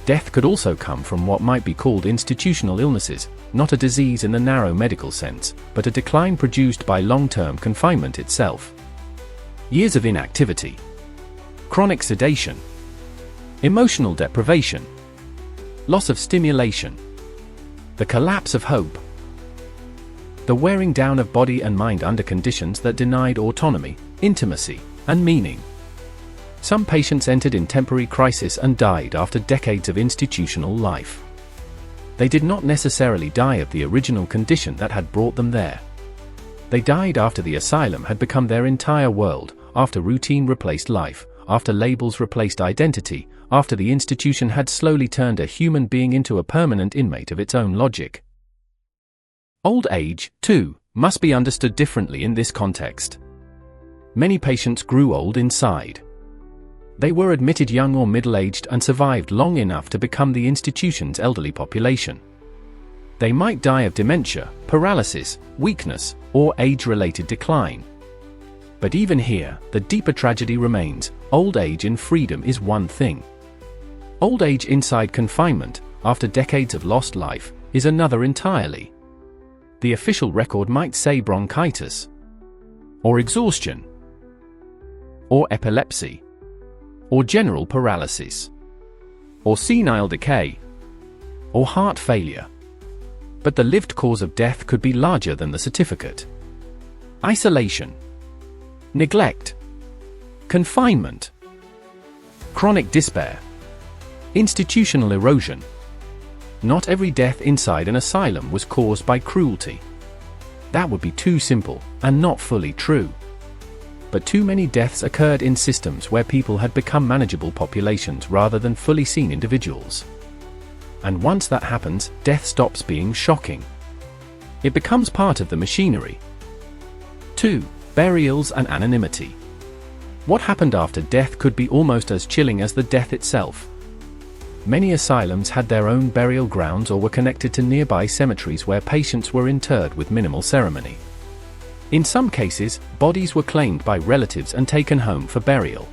Death could also come from what might be called institutional illnesses, not a disease in the narrow medical sense, but a decline produced by long-term confinement itself. Years of inactivity. Chronic sedation. Emotional deprivation. Loss of stimulation. The collapse of hope. The wearing down of body and mind under conditions that denied autonomy, intimacy, and meaning. Some patients entered in temporary crisis and died after decades of institutional life. They did not necessarily die of the original condition that had brought them there. They died after the asylum had become their entire world, after routine replaced life, after labels replaced identity, after the institution had slowly turned a human being into a permanent inmate of its own logic. Old age, too, must be understood differently in this context. Many patients grew old inside. They were admitted young or middle-aged and survived long enough to become the institution's elderly population. They might die of dementia, paralysis, weakness, or age-related decline. But even here, the deeper tragedy remains: old age in freedom is one thing. Old age inside confinement, after decades of lost life, is another entirely. The official record might say bronchitis, or exhaustion, or epilepsy, or general paralysis, or senile decay, or heart failure. But the lived cause of death could be larger than the certificate. Isolation. Neglect. Confinement. Chronic despair. Institutional erosion. Not every death inside an asylum was caused by cruelty. That would be too simple, and not fully true. But too many deaths occurred in systems where people had become manageable populations rather than fully seen individuals. And once that happens, death stops being shocking. It becomes part of the machinery. 2. Burials and anonymity. What happened after death could be almost as chilling as the death itself. Many asylums had their own burial grounds or were connected to nearby cemeteries where patients were interred with minimal ceremony. In some cases, bodies were claimed by relatives and taken home for burial.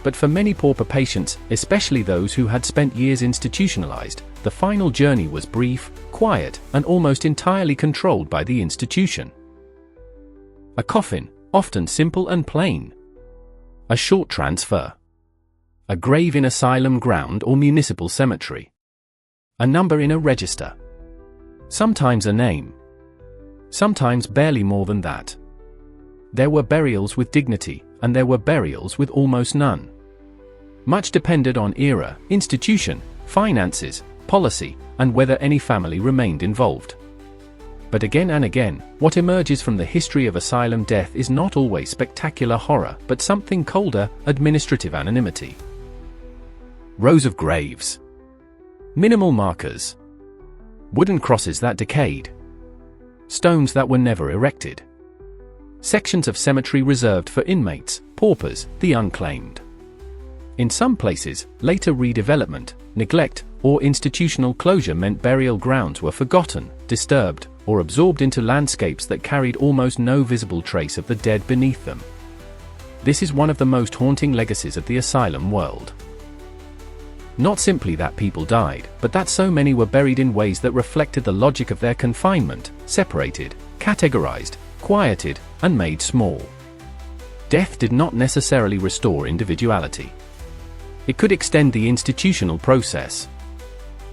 But for many pauper patients, especially those who had spent years institutionalized, the final journey was brief, quiet, and almost entirely controlled by the institution. A coffin, often simple and plain. A short transfer. A grave in asylum ground or municipal cemetery. A number in a register. Sometimes a name. Sometimes barely more than that. There were burials with dignity, and there were burials with almost none. Much depended on era, institution, finances, policy, and whether any family remained involved. But again and again, what emerges from the history of asylum death is not always spectacular horror, but something colder, administrative anonymity. Rows of graves. Minimal markers. Wooden crosses that decayed. Stones that were never erected. Sections of cemetery reserved for inmates, paupers, the unclaimed. In some places, later redevelopment, neglect, or institutional closure meant burial grounds were forgotten, disturbed, or absorbed into landscapes that carried almost no visible trace of the dead beneath them. This is one of the most haunting legacies of the asylum world. Not simply that people died, but that so many were buried in ways that reflected the logic of their confinement, separated, categorized, quieted, and made small. Death did not necessarily restore individuality. It could extend the institutional process.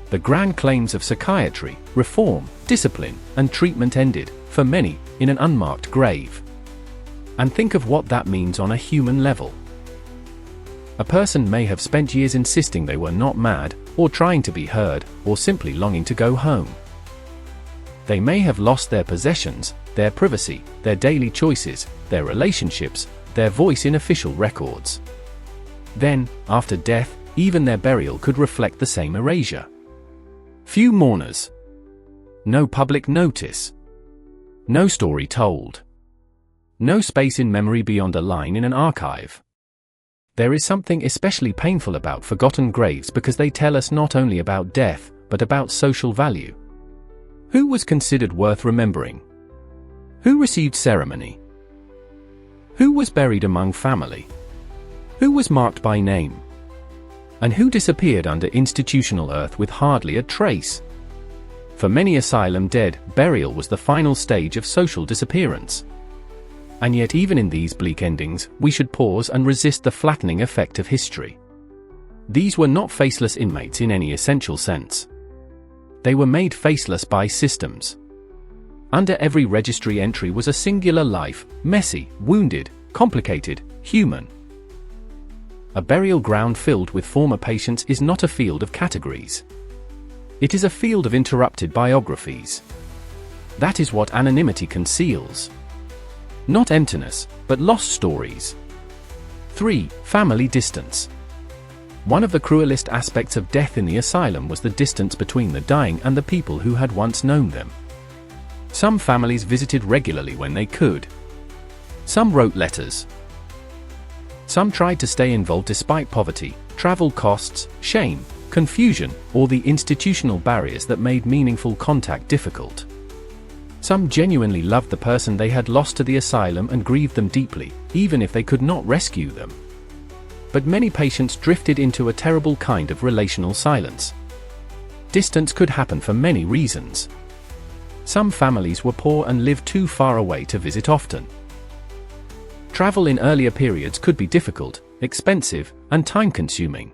The grand claims of psychiatry, reform, discipline, and treatment ended, for many, in an unmarked grave. And think of what that means on a human level. A person may have spent years insisting they were not mad, or trying to be heard, or simply longing to go home. They may have lost their possessions, their privacy, their daily choices, their relationships, their voice in official records. Then, after death, even their burial could reflect the same erasure. Few mourners. No public notice. No story told. No space in memory beyond a line in an archive. There is something especially painful about forgotten graves because they tell us not only about death, but about social value. Who was considered worth remembering? Who received ceremony? Who was buried among family? Who was marked by name? And who disappeared under institutional earth with hardly a trace? For many asylum dead, burial was the final stage of social disappearance. And yet even in these bleak endings, we should pause and resist the flattening effect of history. These were not faceless inmates in any essential sense. They were made faceless by systems. Under every registry entry was a singular life, messy, wounded, complicated, human. A burial ground filled with former patients is not a field of categories. It is a field of interrupted biographies. That is what anonymity conceals. Not emptiness, but lost stories. 3. Family distance. One of the cruelest aspects of death in the asylum was the distance between the dying and the people who had once known them. Some families visited regularly when they could. Some wrote letters. Some tried to stay involved despite poverty, travel costs, shame, confusion, or the institutional barriers that made meaningful contact difficult. Some genuinely loved the person they had lost to the asylum and grieved them deeply, even if they could not rescue them. But many patients drifted into a terrible kind of relational silence. Distance could happen for many reasons. Some families were poor and lived too far away to visit often. Travel in earlier periods could be difficult, expensive, and time-consuming.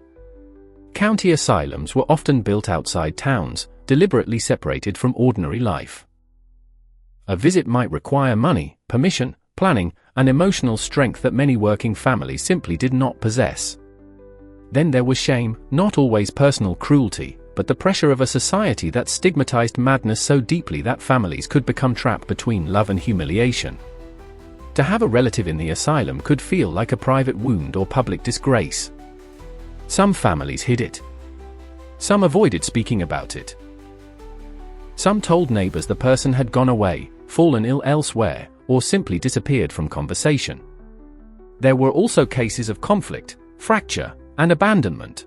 County asylums were often built outside towns, deliberately separated from ordinary life. A visit might require money, permission, planning, and emotional strength that many working families simply did not possess. Then there was shame, not always personal cruelty, but the pressure of a society that stigmatized madness so deeply that families could become trapped between love and humiliation. To have a relative in the asylum could feel like a private wound or public disgrace. Some families hid it. Some avoided speaking about it. Some told neighbors the person had gone away, fallen ill elsewhere, or simply disappeared from conversation. There were also cases of conflict, fracture, and abandonment.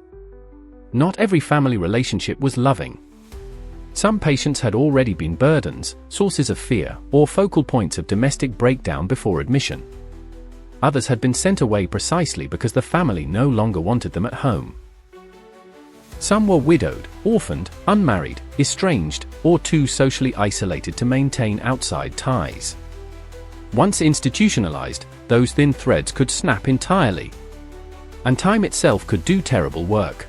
Not every family relationship was loving. Some patients had already been burdens, sources of fear, or focal points of domestic breakdown before admission. Others had been sent away precisely because the family no longer wanted them at home. Some were widowed, orphaned, unmarried, estranged, or too socially isolated to maintain outside ties. Once institutionalized, those thin threads could snap entirely. And time itself could do terrible work.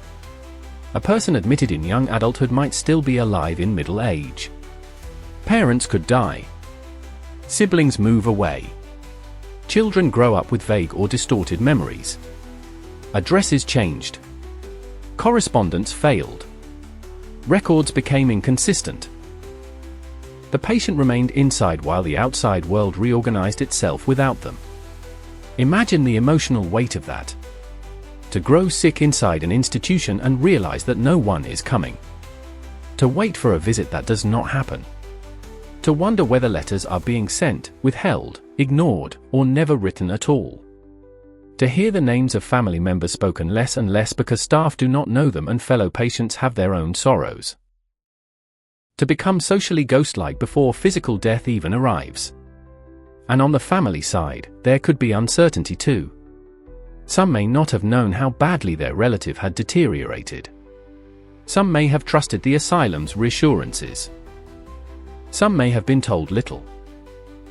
A person admitted in young adulthood might still be alive in middle age. Parents could die. Siblings move away. Children grow up with vague or distorted memories. Addresses changed. Correspondence failed. Records became inconsistent. The patient remained inside while the outside world reorganized itself without them. Imagine the emotional weight of that. To grow sick inside an institution and realize that no one is coming. To wait for a visit that does not happen. To wonder whether letters are being sent, withheld, ignored, or never written at all. To hear the names of family members spoken less and less because staff do not know them and fellow patients have their own sorrows. To become socially ghost-like before physical death even arrives. And on the family side, there could be uncertainty too. Some may not have known how badly their relative had deteriorated. Some may have trusted the asylum's reassurances. Some may have been told little.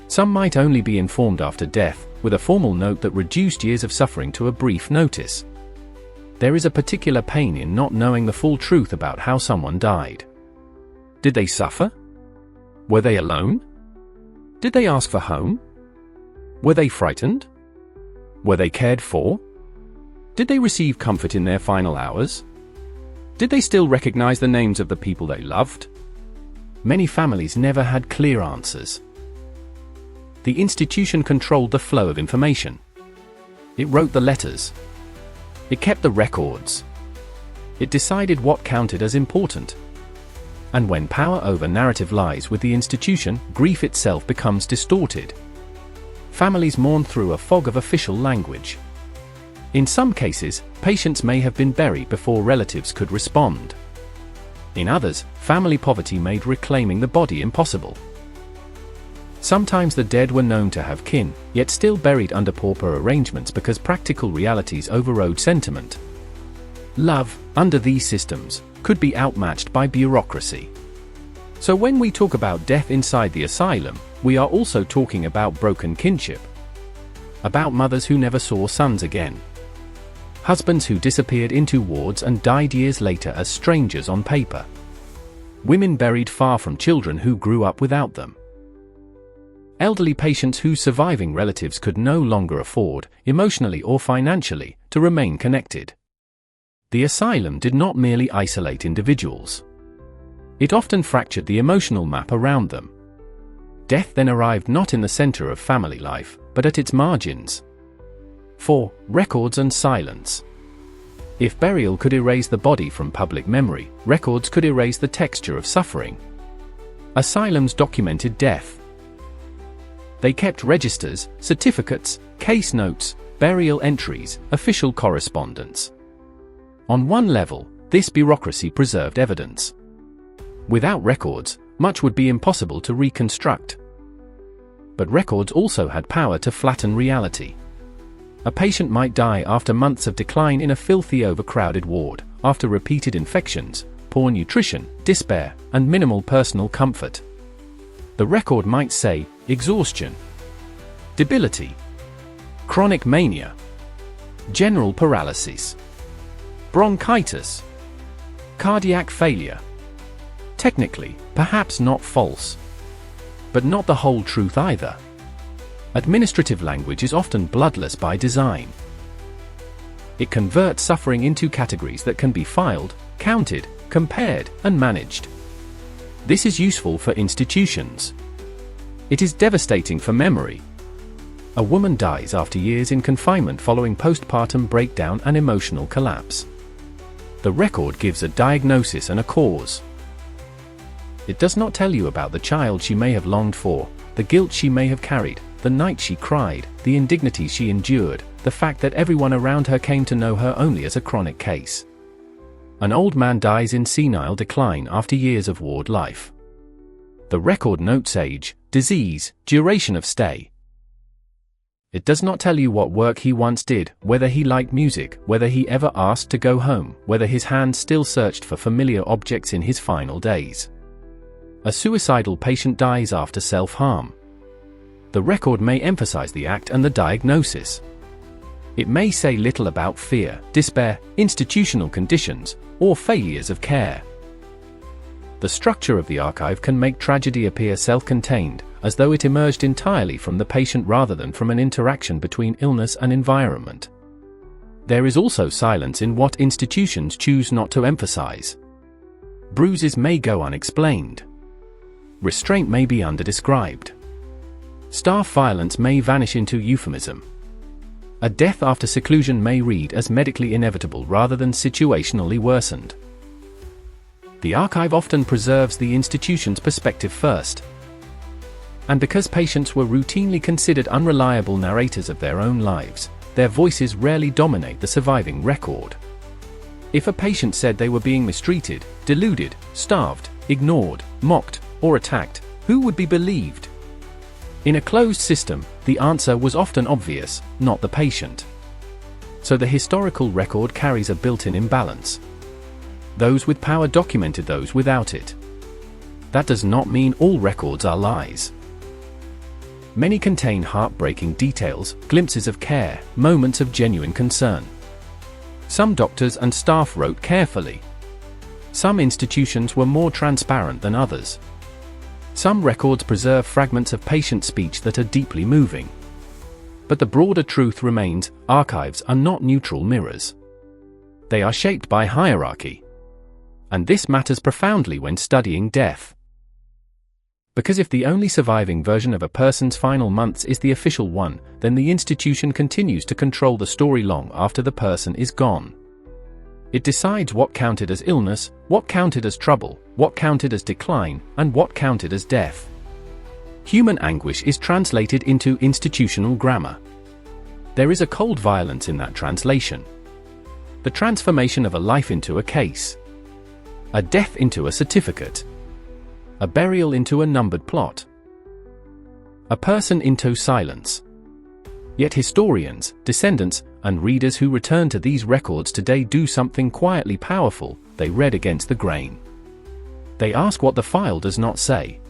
Some might only be informed after death, with a formal note that reduced years of suffering to a brief notice. There is a particular pain in not knowing the full truth about how someone died. Did they suffer? Were they alone? Did they ask for home? Were they frightened? Were they cared for? Did they receive comfort in their final hours? Did they still recognize the names of the people they loved? Many families never had clear answers. The institution controlled the flow of information. It wrote the letters. It kept the records. It decided what counted as important. And when power over narrative lies with the institution, grief itself becomes distorted. Families mourn through a fog of official language. In some cases, patients may have been buried before relatives could respond. In others, family poverty made reclaiming the body impossible. Sometimes the dead were known to have kin, yet still buried under pauper arrangements because practical realities overrode sentiment. Love, under these systems, could be outmatched by bureaucracy. So when we talk about death inside the asylum, we are also talking about broken kinship. About mothers who never saw sons again. Husbands who disappeared into wards and died years later as strangers on paper. Women buried far from children who grew up without them. Elderly patients whose surviving relatives could no longer afford, emotionally or financially, to remain connected. The asylum did not merely isolate individuals. It often fractured the emotional map around them. Death then arrived not in the center of family life, but at its margins. 4. Records and silence. If burial could erase the body from public memory, records could erase the texture of suffering. Asylums documented death. They kept registers, certificates, case notes, burial entries, official correspondence. On one level, this bureaucracy preserved evidence. Without records, much would be impossible to reconstruct. But records also had power to flatten reality. A patient might die after months of decline in a filthy overcrowded ward, after repeated infections, poor nutrition, despair, and minimal personal comfort. The record might say, exhaustion, debility, chronic mania, general paralysis, bronchitis, cardiac failure. Technically, perhaps not false. But not the whole truth either. Administrative language is often bloodless by design. It converts suffering into categories that can be filed, counted, compared, and managed. This is useful for institutions. It is devastating for memory. A woman dies after years in confinement following postpartum breakdown and emotional collapse. The record gives a diagnosis and a cause. It does not tell you about the child she may have longed for, the guilt she may have carried, the night she cried, the indignities she endured, the fact that everyone around her came to know her only as a chronic case. An old man dies in senile decline after years of ward life. The record notes age, disease, duration of stay. It does not tell you what work he once did, whether he liked music, whether he ever asked to go home, whether his hands still searched for familiar objects in his final days. A suicidal patient dies after self-harm. The record may emphasize the act and the diagnosis. It may say little about fear, despair, institutional conditions, or failures of care. The structure of the archive can make tragedy appear self-contained, as though it emerged entirely from the patient rather than from an interaction between illness and environment. There is also silence in what institutions choose not to emphasize. Bruises may go unexplained. Restraint may be underdescribed. Staff violence may vanish into euphemism. A death after seclusion may read as medically inevitable rather than situationally worsened. The archive often preserves the institution's perspective first. And because patients were routinely considered unreliable narrators of their own lives, their voices rarely dominate the surviving record. If a patient said they were being mistreated, deluded, starved, ignored, mocked, or attacked, who would be believed? In a closed system, the answer was often obvious, not the patient. So the historical record carries a built-in imbalance. Those with power documented those without it. That does not mean all records are lies. Many contain heartbreaking details, glimpses of care, moments of genuine concern. Some doctors and staff wrote carefully. Some institutions were more transparent than others. Some records preserve fragments of patient speech that are deeply moving. But the broader truth remains: archives are not neutral mirrors. They are shaped by hierarchy. And this matters profoundly when studying death. Because if the only surviving version of a person's final months is the official one, then the institution continues to control the story long after the person is gone. It decides what counted as illness, what counted as trouble, what counted as decline, and what counted as death. Human anguish is translated into institutional grammar. There is a cold violence in that translation. The transformation of a life into a case. A death into a certificate. A burial into a numbered plot. A person into silence. Yet historians, descendants, and readers who return to these records today do something quietly powerful: they read against the grain. They ask what the file does not say.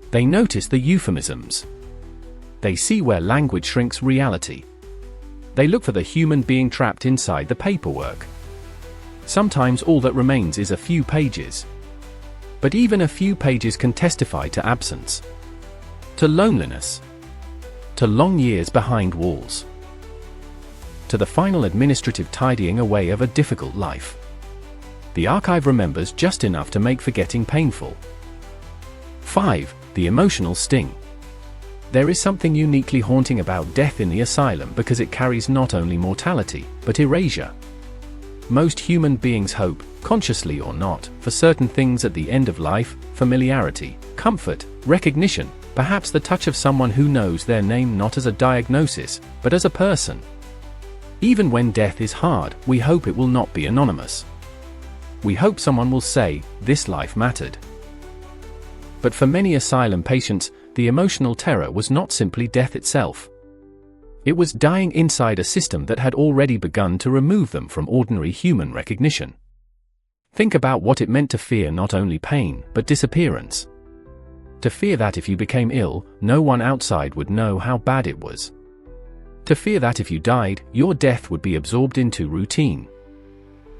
They notice the euphemisms. They see where language shrinks reality. They look for the human being trapped inside the paperwork. Sometimes all that remains is a few pages. But even a few pages can testify to absence, to loneliness, to long years behind walls, to the final administrative tidying away of a difficult life. The archive remembers just enough to make forgetting painful. 5. The emotional sting. There is something uniquely haunting about death in the asylum because it carries not only mortality, but erasure. Most human beings hope, consciously or not, for certain things at the end of life: familiarity, comfort, recognition, perhaps the touch of someone who knows their name not as a diagnosis, but as a person. Even when death is hard, we hope it will not be anonymous. We hope someone will say, "This life mattered." But for many asylum patients, the emotional terror was not simply death itself. It was dying inside a system that had already begun to remove them from ordinary human recognition. Think about what it meant to fear not only pain, but disappearance. To fear that if you became ill, no one outside would know how bad it was. To fear that if you died, your death would be absorbed into routine.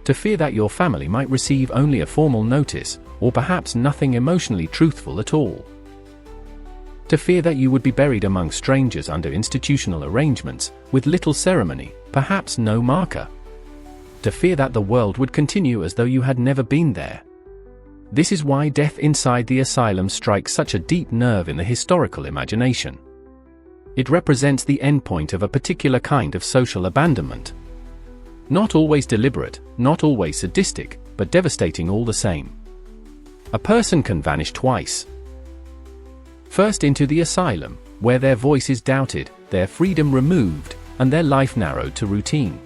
To fear that your family might receive only a formal notice, or perhaps nothing emotionally truthful at all. To fear that you would be buried among strangers under institutional arrangements, with little ceremony, perhaps no marker. To fear that the world would continue as though you had never been there. This is why death inside the asylum strikes such a deep nerve in the historical imagination. It represents the endpoint of a particular kind of social abandonment. Not always deliberate, not always sadistic, but devastating all the same. A person can vanish twice. First into the asylum, where their voice is doubted, their freedom removed, and their life narrowed to routine.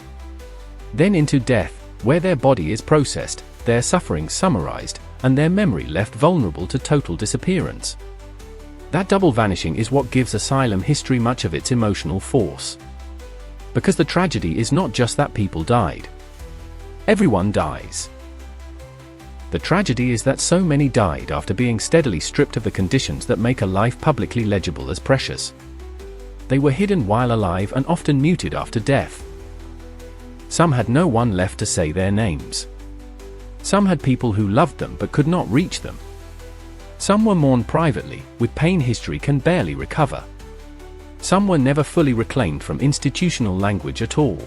Then into death, where their body is processed, their suffering summarized, and their memory left vulnerable to total disappearance. That double vanishing is what gives asylum history much of its emotional force. Because the tragedy is not just that people died. Everyone dies. The tragedy is that so many died after being steadily stripped of the conditions that make a life publicly legible as precious. They were hidden while alive and often muted after death. Some had no one left to say their names. Some had people who loved them but could not reach them. Some were mourned privately, with pain history can barely recover. Some were never fully reclaimed from institutional language at all.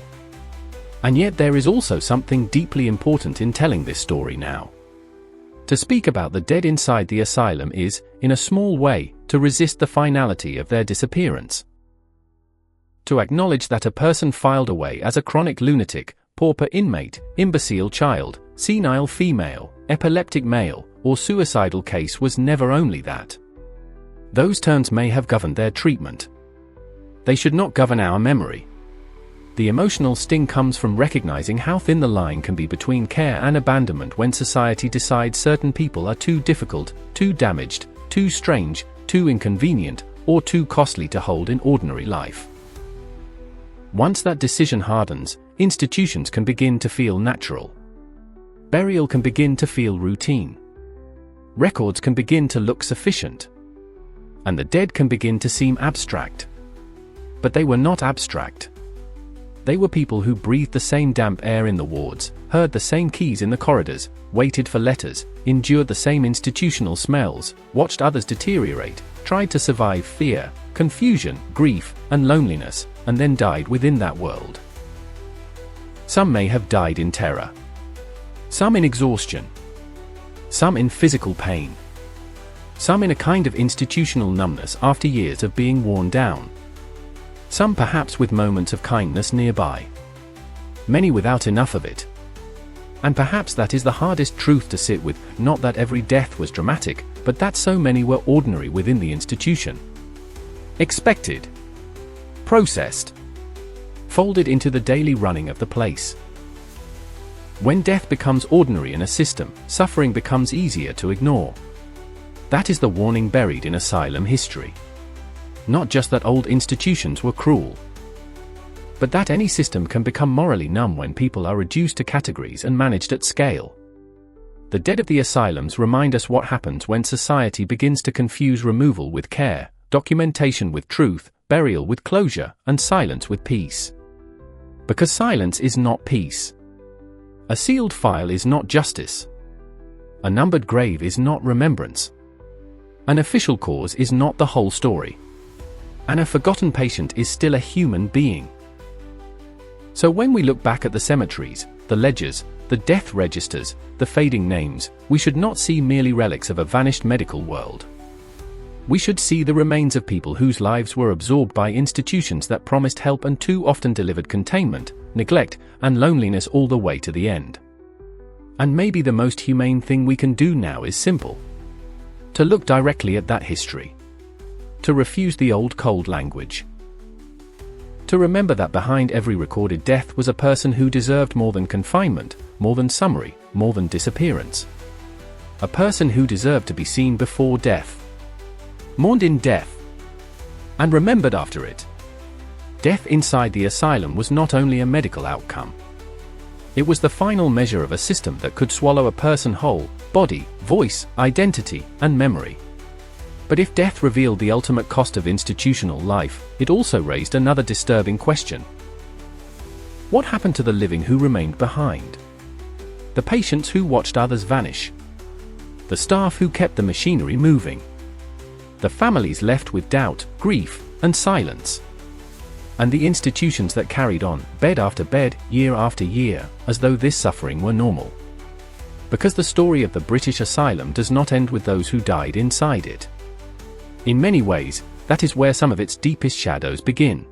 And yet there is also something deeply important in telling this story now. To speak about the dead inside the asylum is, in a small way, to resist the finality of their disappearance. To acknowledge that a person filed away as a chronic lunatic, pauper inmate, imbecile child, senile female, epileptic male, or suicidal case was never only that. Those terms may have governed their treatment. They should not govern our memory. The emotional sting comes from recognizing how thin the line can be between care and abandonment when society decides certain people are too difficult, too damaged, too strange, too inconvenient, or too costly to hold in ordinary life. Once that decision hardens, institutions can begin to feel natural. Burial can begin to feel routine. Records can begin to look sufficient. And the dead can begin to seem abstract. But they were not abstract. They were people who breathed the same damp air in the wards, heard the same keys in the corridors, waited for letters, endured the same institutional smells, watched others deteriorate, tried to survive fear, confusion, grief, and loneliness, and then died within that world. Some may have died in terror. Some in exhaustion. Some in physical pain. Some in a kind of institutional numbness after years of being worn down. Some perhaps with moments of kindness nearby. Many without enough of it. And perhaps that is the hardest truth to sit with, not that every death was dramatic, but that so many were ordinary within the institution. Expected. Processed. Folded into the daily running of the place. When death becomes ordinary in a system, suffering becomes easier to ignore. That is the warning buried in asylum history. Not just that old institutions were cruel, but that any system can become morally numb when people are reduced to categories and managed at scale. The dead of the asylums remind us what happens when society begins to confuse removal with care, documentation with truth, burial with closure, and silence with peace. Because silence is not peace. A sealed file is not justice. A numbered grave is not remembrance. An official cause is not the whole story. And a forgotten patient is still a human being. So when we look back at the cemeteries, the ledgers, the death registers, the fading names, we should not see merely relics of a vanished medical world. We should see the remains of people whose lives were absorbed by institutions that promised help and too often delivered containment, neglect, and loneliness all the way to the end. And maybe the most humane thing we can do now is simple. To look directly at that history. To refuse the old cold language. To remember that behind every recorded death was a person who deserved more than confinement, more than summary, more than disappearance. A person who deserved to be seen before death. Mourned in death. And remembered after it. Death inside the asylum was not only a medical outcome. It was the final measure of a system that could swallow a person whole, body, voice, identity, and memory. But if death revealed the ultimate cost of institutional life, it also raised another disturbing question. What happened to the living who remained behind? The patients who watched others vanish? The staff who kept the machinery moving? The families left with doubt, grief, and silence? And the institutions that carried on, bed after bed, year after year, as though this suffering were normal? Because the story of the British asylum does not end with those who died inside it. In many ways, that is where some of its deepest shadows begin.